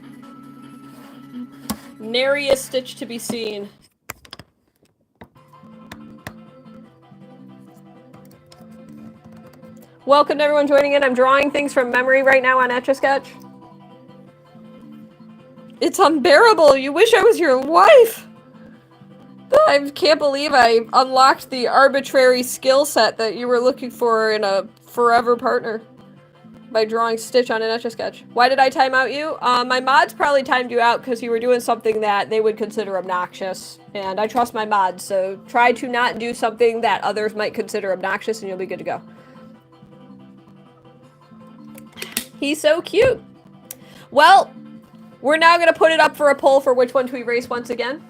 Nary a Stitch to be seen. Welcome to everyone joining in. I'm drawing things from memory right now on Etch A Sketch. It's unbearable. You wish I was your wife. I can't believe I unlocked the arbitrary skill set that you were looking for in a forever partner by drawing Stitch on an Etch A Sketch. Why did I time out you? My mods probably timed you out because you were doing something that they would consider obnoxious. And I trust my mods, so try to not do something that others might consider obnoxious and you'll be good to go. He's so cute. Well, we're now going to put it up for a poll for which one to erase once again.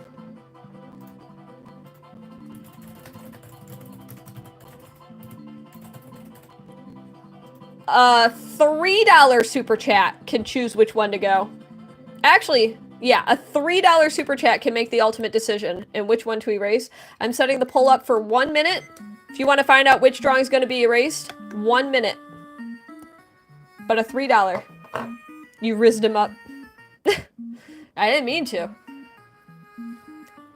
$3 super chat can choose which one to go. Actually, yeah, a $3 super chat can make the ultimate decision in which one to erase. I'm setting the poll up for 1 minute. If you want to find out which drawing is going to be erased, 1 minute. But a $3. You rizzed him up. I didn't mean to.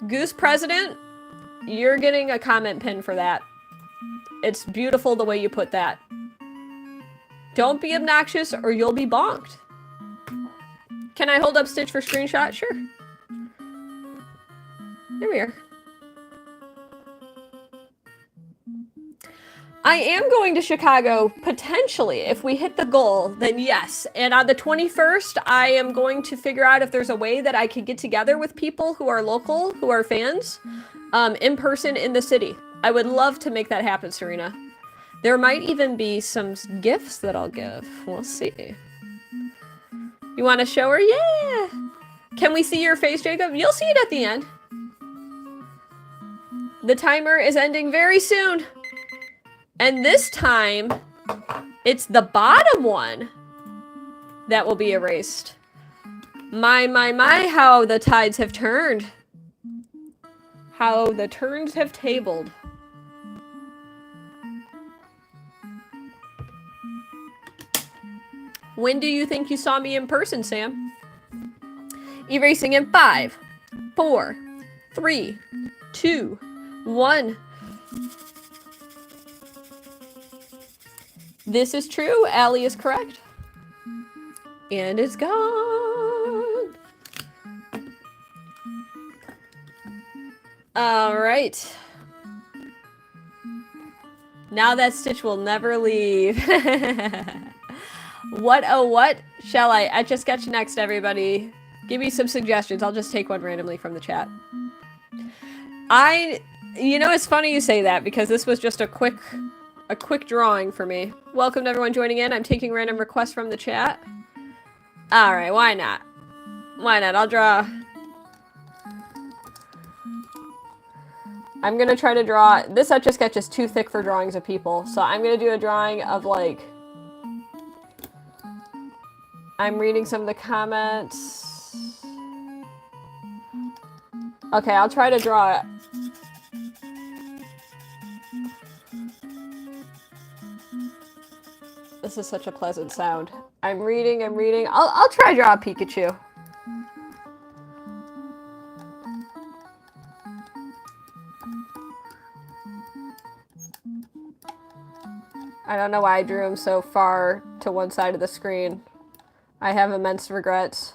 Goose President, you're getting a comment pin for that. It's beautiful the way you put that. Don't be obnoxious or you'll be bonked. Can I hold up Stitch for screenshot? Sure. There we are. I am going to Chicago, potentially. If we hit the goal, then yes. And on the 21st, I am going to figure out if there's a way that I can get together with people who are local, who are fans, in person in the city. I would love to make that happen, Serena. There might even be some gifts that I'll give. We'll see. You want to show her? Yeah! Can we see your face, Jacob? You'll see it at the end. The timer is ending very soon. And this time, it's the bottom one that will be erased. My, how the tides have turned. How the turns have tabled. When do you think you saw me in person, Sam? Erasing in 5, 4, 3, 2, 1. This is true. Allie is correct. And it's gone. All right. Now that Stitch will never leave. What shall I etch a sketch next, everybody? Give me some suggestions. I'll just take one randomly from the chat. You know, it's funny you say that because this was just a quick drawing for me. Welcome to everyone joining in. I'm taking random requests from the chat. All right, why not? Why not? I'll draw. I'm gonna try to draw. This Etch A Sketch is too thick for drawings of people, so I'm gonna do a drawing of like. I'm reading some of the comments. Okay, I'll try to draw it. This is such a pleasant sound. I'm reading. I'll try to draw a Pikachu. I don't know why I drew him so far to one side of the screen. I have immense regrets.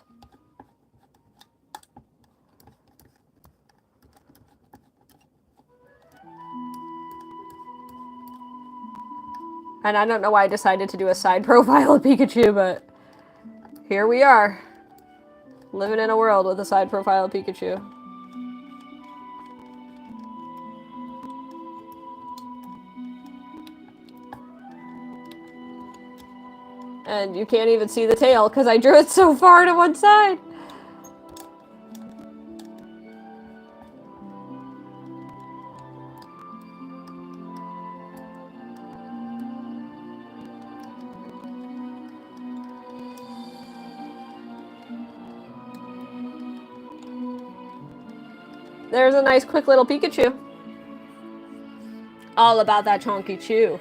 And I don't know why I decided to do a side profile of Pikachu, but here we are. Living in a world with a side profile of Pikachu. And you can't even see the tail because I drew it so far to one side. There's a nice quick little Pikachu. All about that chonky chew.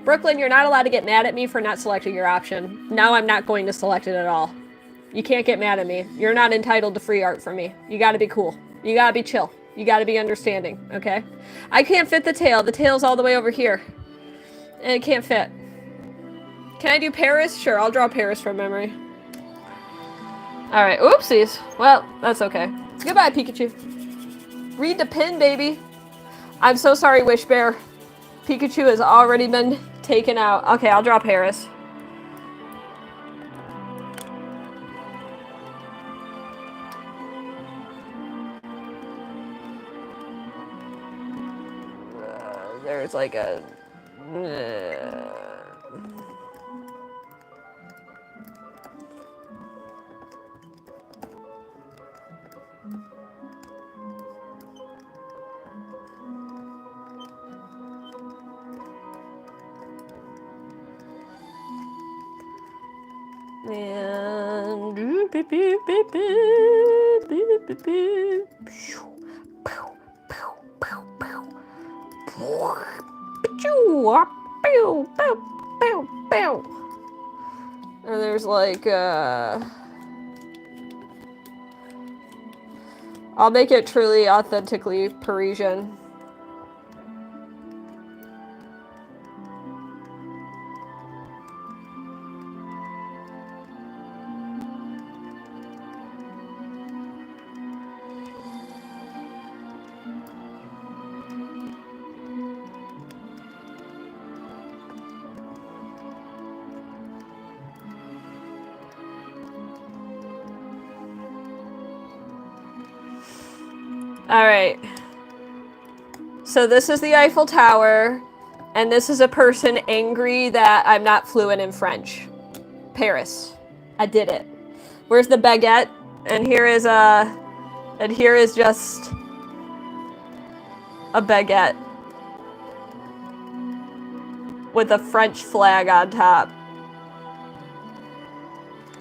Brooklyn, you're not allowed to get mad at me for not selecting your option. Now I'm not going to select it at all. You can't get mad at me. You're not entitled to free art from me. You gotta be cool. You gotta be chill. You gotta be understanding, okay? I can't fit the tail. The tail's all the way over here. And it can't fit. Can I do Paris? Sure, I'll draw Paris from memory. Alright, oopsies. Well, that's okay. Goodbye, Pikachu. Read the pin, baby. I'm so sorry, Wish Bear. Pikachu has already been taken out. Okay, I'll draw Paris. There's like a... And there's like I'll make it truly authentically Parisian. All right. So this is the Eiffel Tower, and this is a person angry that I'm not fluent in French. Paris. I did it. Where's the baguette? And here is just a baguette with a French flag on top.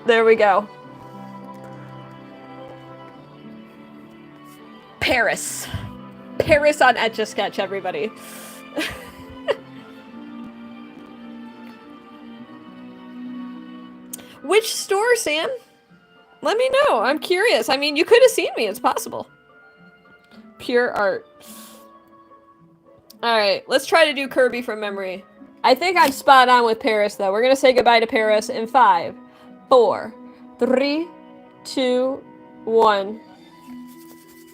There we go. Paris. Paris on Etch A Sketch, everybody. Which store, Sam? Let me know. I'm curious. I mean, you could have seen me. It's possible. Pure art. All right, let's try to do Kirby from memory. I think I'm spot on with Paris, though. We're going to say goodbye to Paris in 5, 4, 3, 2, 1.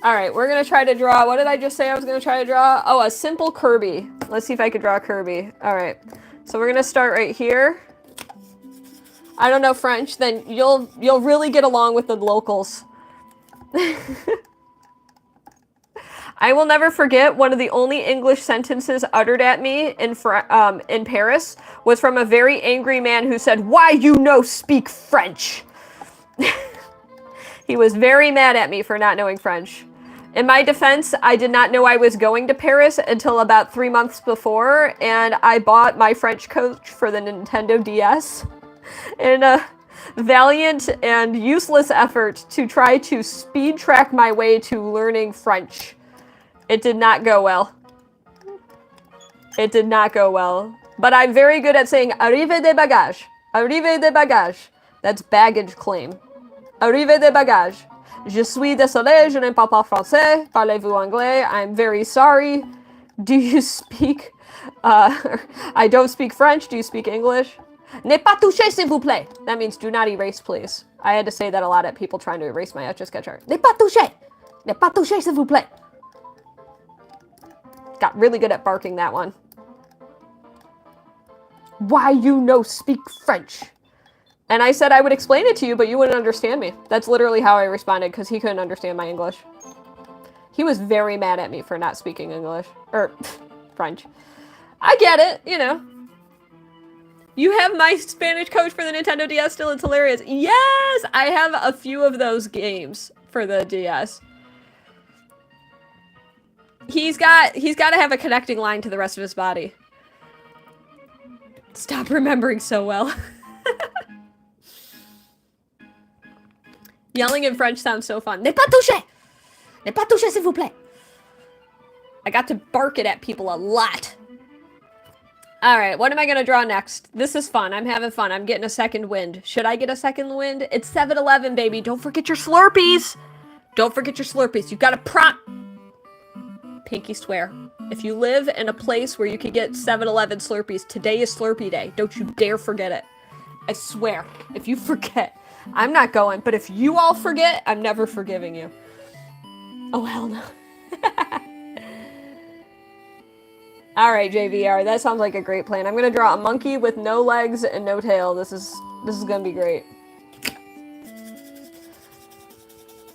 All right, we're going to try to draw. What did I just say I was going to try to draw? Oh, a simple Kirby. Let's see if I could draw Kirby. All right, so we're going to start right here. I don't know French, then you'll really get along with the locals. I will never forget one of the only English sentences uttered at me in Paris was from a very angry man who said, "Why you no speak French?" He was very mad at me for not knowing French. In my defense, I did not know I was going to Paris until about 3 months before, and I bought my French coach for the Nintendo DS in a valiant and useless effort to try to speed track my way to learning French. It did not go well. It did not go well. But I'm very good at saying arrivée des bagages. Arrivée des bagages. That's baggage claim. Arrivée des bagages. Je suis désolé, je ne parle pas français. Parlez-vous anglais? I'm very sorry. Do you speak... I don't speak French. Do you speak English? Ne pas toucher, s'il vous plaît. That means do not erase, please. I had to say that a lot at people trying to erase my Etch A Sketch art. Ne pas toucher. Ne pas toucher, s'il vous plaît. Got really good at barking that one. Why you no speak French? And I said I would explain it to you, but you wouldn't understand me. That's literally how I responded, because he couldn't understand my English. He was very mad at me for not speaking English. Or, French. I get it, you know. You have my Spanish coach for the Nintendo DS still, it's hilarious. Yes! I have a few of those games for the DS. He's got to have a connecting line to the rest of his body. Stop remembering so well. Yelling in French sounds so fun. Ne pas toucher! Ne pas toucher, s'il vous plaît. I got to bark it at people a lot. Alright, what am I going to draw next? This is fun. I'm having fun. I'm getting a second wind. Should I get a second wind? It's 7-Eleven, baby. Don't forget your Slurpees. Don't forget your Slurpees. You've got to prompt... Pinky swear. If you live in a place where you can get 7-Eleven Slurpees, today is Slurpee Day. Don't you dare forget it. I swear. If you forget, I'm not going. But if you all forget, I'm never forgiving you. Oh, hell no. Alright, JVR. That sounds like a great plan. I'm going to draw a monkey with no legs and no tail. This is going to be great.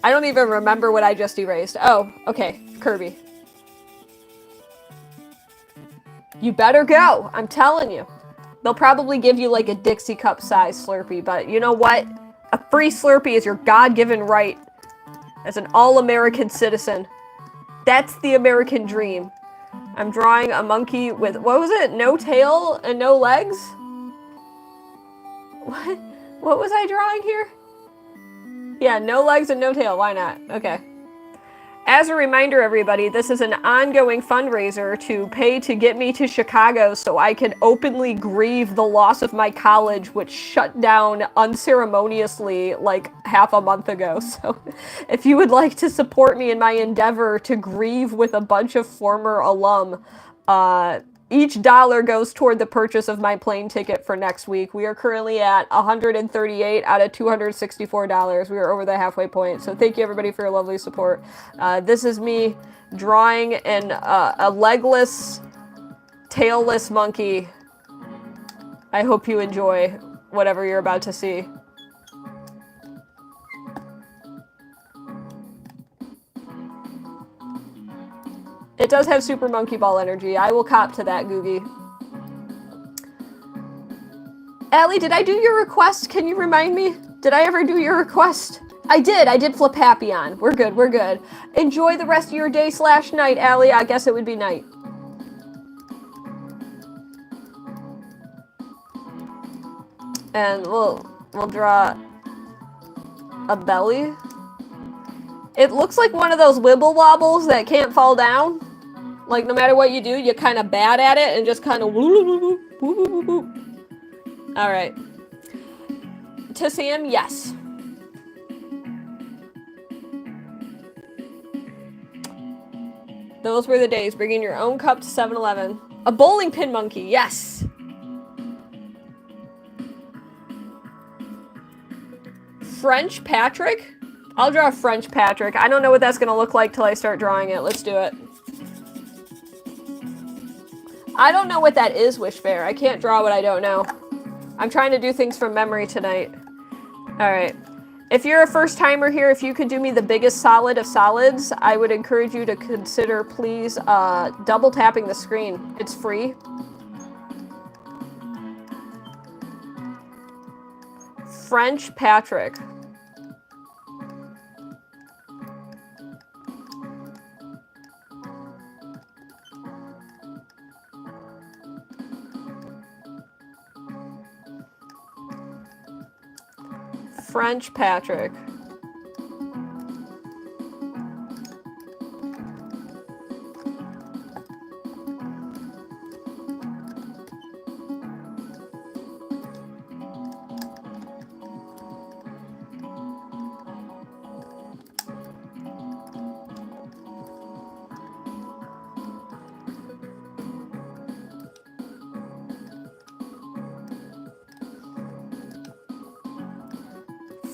I don't even remember what I just erased. Oh, okay. Kirby. You better go. I'm telling you. They'll probably give you like a Dixie cup size Slurpee, but you know what? A free Slurpee is your God-given right as an all-American citizen. That's the American dream. I'm drawing a monkey with, what was it? No tail and no legs? What was I drawing here? Yeah, no legs and no tail. Why not? Okay. As a reminder, everybody, this is an ongoing fundraiser to pay to get me to Chicago so I can openly grieve the loss of my college, which shut down unceremoniously like half a month ago. So if you would like to support me in my endeavor to grieve with a bunch of former alum, each dollar goes toward the purchase of my plane ticket for next week. We are currently at $138 out of $264. We are over the halfway point. So thank you everybody for your lovely support. This is me drawing a legless, tailless monkey. I hope you enjoy whatever you're about to see. It does have Super Monkey Ball energy. I will cop to that, Googie. Allie, did I do your request? Can you remind me? Did I ever do your request? I did flip happy on. We're good, we're good. Enjoy the rest of your day / night, Allie. I guess it would be night. And we'll draw a belly. It looks like one of those wibble wobbles that can't fall down. Like, no matter what you do, you're kind of bad at it and just kind of woo. All right. To Sam, yes. Those were the days. Bringing your own cup to 7-Eleven. A bowling pin monkey, yes. French Patrick? I'll draw French Patrick. I don't know what that's going to look like till I start drawing it. Let's do it. I don't know what that is, Wishbear. I can't draw what I don't know. I'm trying to do things from memory tonight. All right. If you're a first timer here, if you could do me the biggest solid of solids, I would encourage you to consider, please, double tapping the screen. It's free. French Patrick. French Patrick.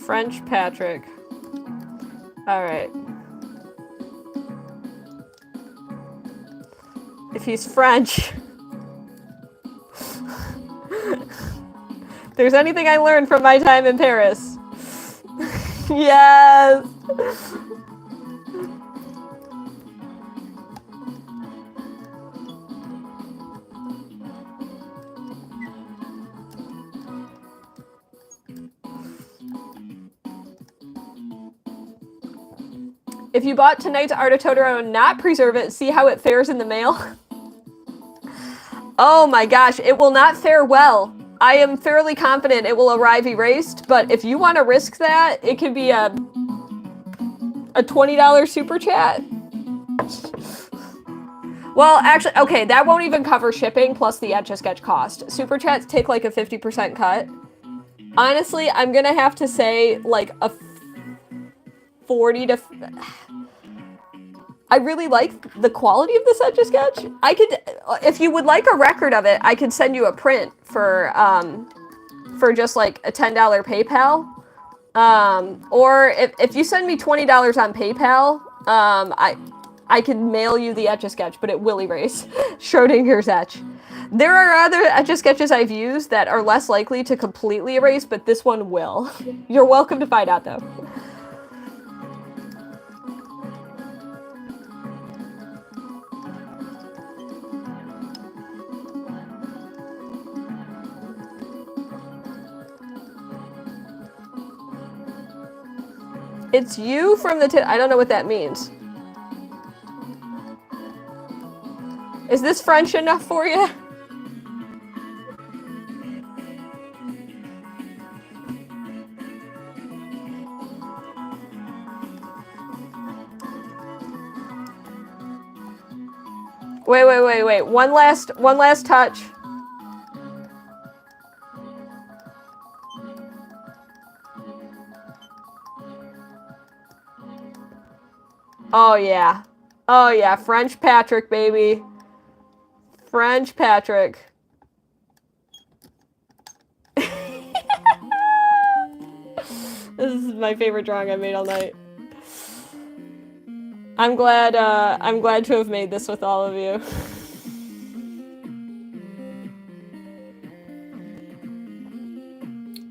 French Patrick. All right. If he's French. If there's anything I learned from my time in Paris. Yes. If you bought tonight's Art of Totoro and not preserve it, see how it fares in the mail? Oh my gosh, it will not fare well. I am fairly confident it will arrive erased, but if you want to risk that, it could be a $20 super chat. Well, actually, okay, that won't even cover shipping plus the Etch A Sketch cost. Super chats take like a 50% cut. Honestly, I'm gonna have to say like a 40 to... I really like the quality of this Etch A Sketch. I could, if you would like a record of it, I could send you a print for just like a $10 PayPal. Or if you send me $20 on PayPal, I can mail you the Etch A Sketch, but it will erase. Schrodinger's Etch. There are other Etch A Sketches I've used that are less likely to completely erase, but this one will. You're welcome to find out though. It's you from the I don't know what that means. Is this French enough for you? Wait. One last touch. Oh yeah. Oh yeah, French Patrick, baby. French Patrick. This is my favorite drawing I've made all night. I'm glad to have made this with all of you.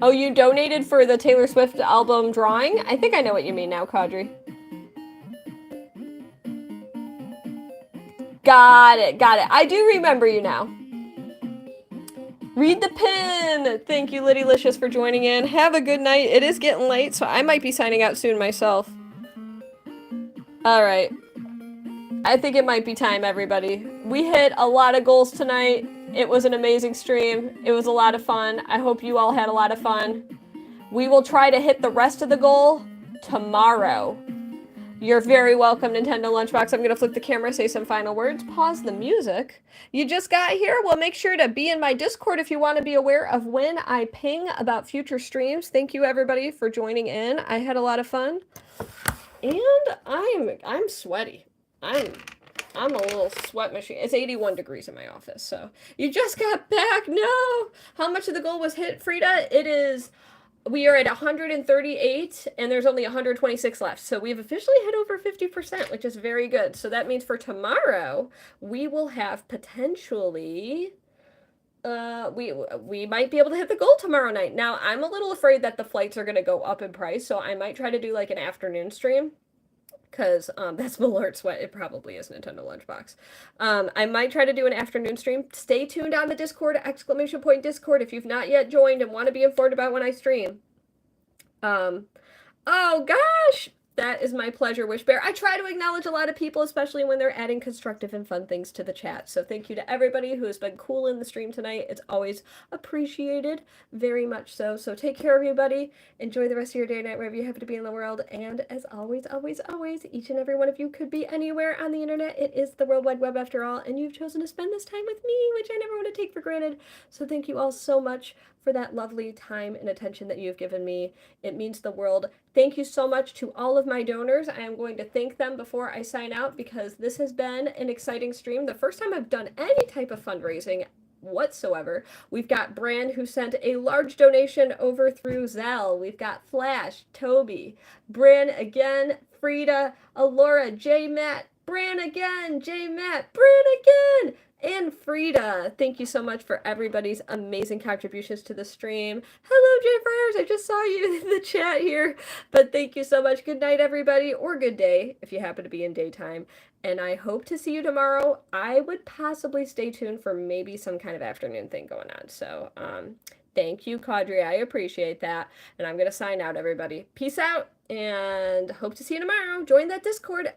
Oh, you donated for the Taylor Swift album drawing? I think I know what you mean now, Kadri. Got it. I do remember you now. Read the pin! Thank you, Liddy-licious, for joining in. Have a good night. It is getting late, so I might be signing out soon myself. Alright. I think it might be time, everybody. We hit a lot of goals tonight. It was an amazing stream. It was a lot of fun. I hope you all had a lot of fun. We will try to hit the rest of the goal tomorrow. You're very welcome, Nintendo Lunchbox. I'm going to flip the camera, say some final words, pause the music. You just got here? Well, make sure to be in my Discord if you want to be aware of when I ping about future streams. Thank you, everybody, for joining in. I had a lot of fun. And I'm sweaty. I'm a little sweat machine. It's 81 degrees in my office, so. You just got back? No! How much of the goal was hit, Frida? We are at 138, and there's only 126 left. So we've officially hit over 50%, which is very good. So that means for tomorrow, we will have potentially we might be able to hit the goal tomorrow night. Now, I'm a little afraid that the flights are going to go up in price, so I might try to do like an afternoon stream. Because that's Malort Sweat. It probably is Nintendo Lunchbox. I might try to do an afternoon stream. Stay tuned on the Discord, ! Discord, if you've not yet joined and want to be informed about when I stream. Oh gosh! That is my pleasure, Wish Bear. I try to acknowledge a lot of people, especially when they're adding constructive and fun things to the chat. So thank you to everybody who has been cool in the stream tonight. It's always appreciated, very much so. So take care, everybody. Enjoy the rest of your day or night, wherever you happen to be in the world. And as always, always, always, each and every one of you could be anywhere on the internet. It is the World Wide Web after all, and you've chosen to spend this time with me, which I never want to take for granted. So thank you all so much for that lovely time and attention that you've given me. It means the world. Thank you so much to all of my donors. I am going to thank them before I sign out because this has been an exciting stream. The first time I've done any type of fundraising whatsoever. We've got Bran, who sent a large donation over through Zelle. We've got Flash, Toby, Bran again, Frida, Alora, J Matt, Bran again, J Matt, Bran again, and Frida. Thank you so much for everybody's amazing contributions to the stream. Hello, Jay Friars. I just saw you in the chat here. But thank you so much. Good night, everybody, or good day if you happen to be in daytime. And I hope to see you tomorrow. I would possibly stay tuned for maybe some kind of afternoon thing going on. So thank you, Caudry. I appreciate that. And I'm going to sign out, everybody. Peace out, and hope to see you tomorrow. Join that Discord, !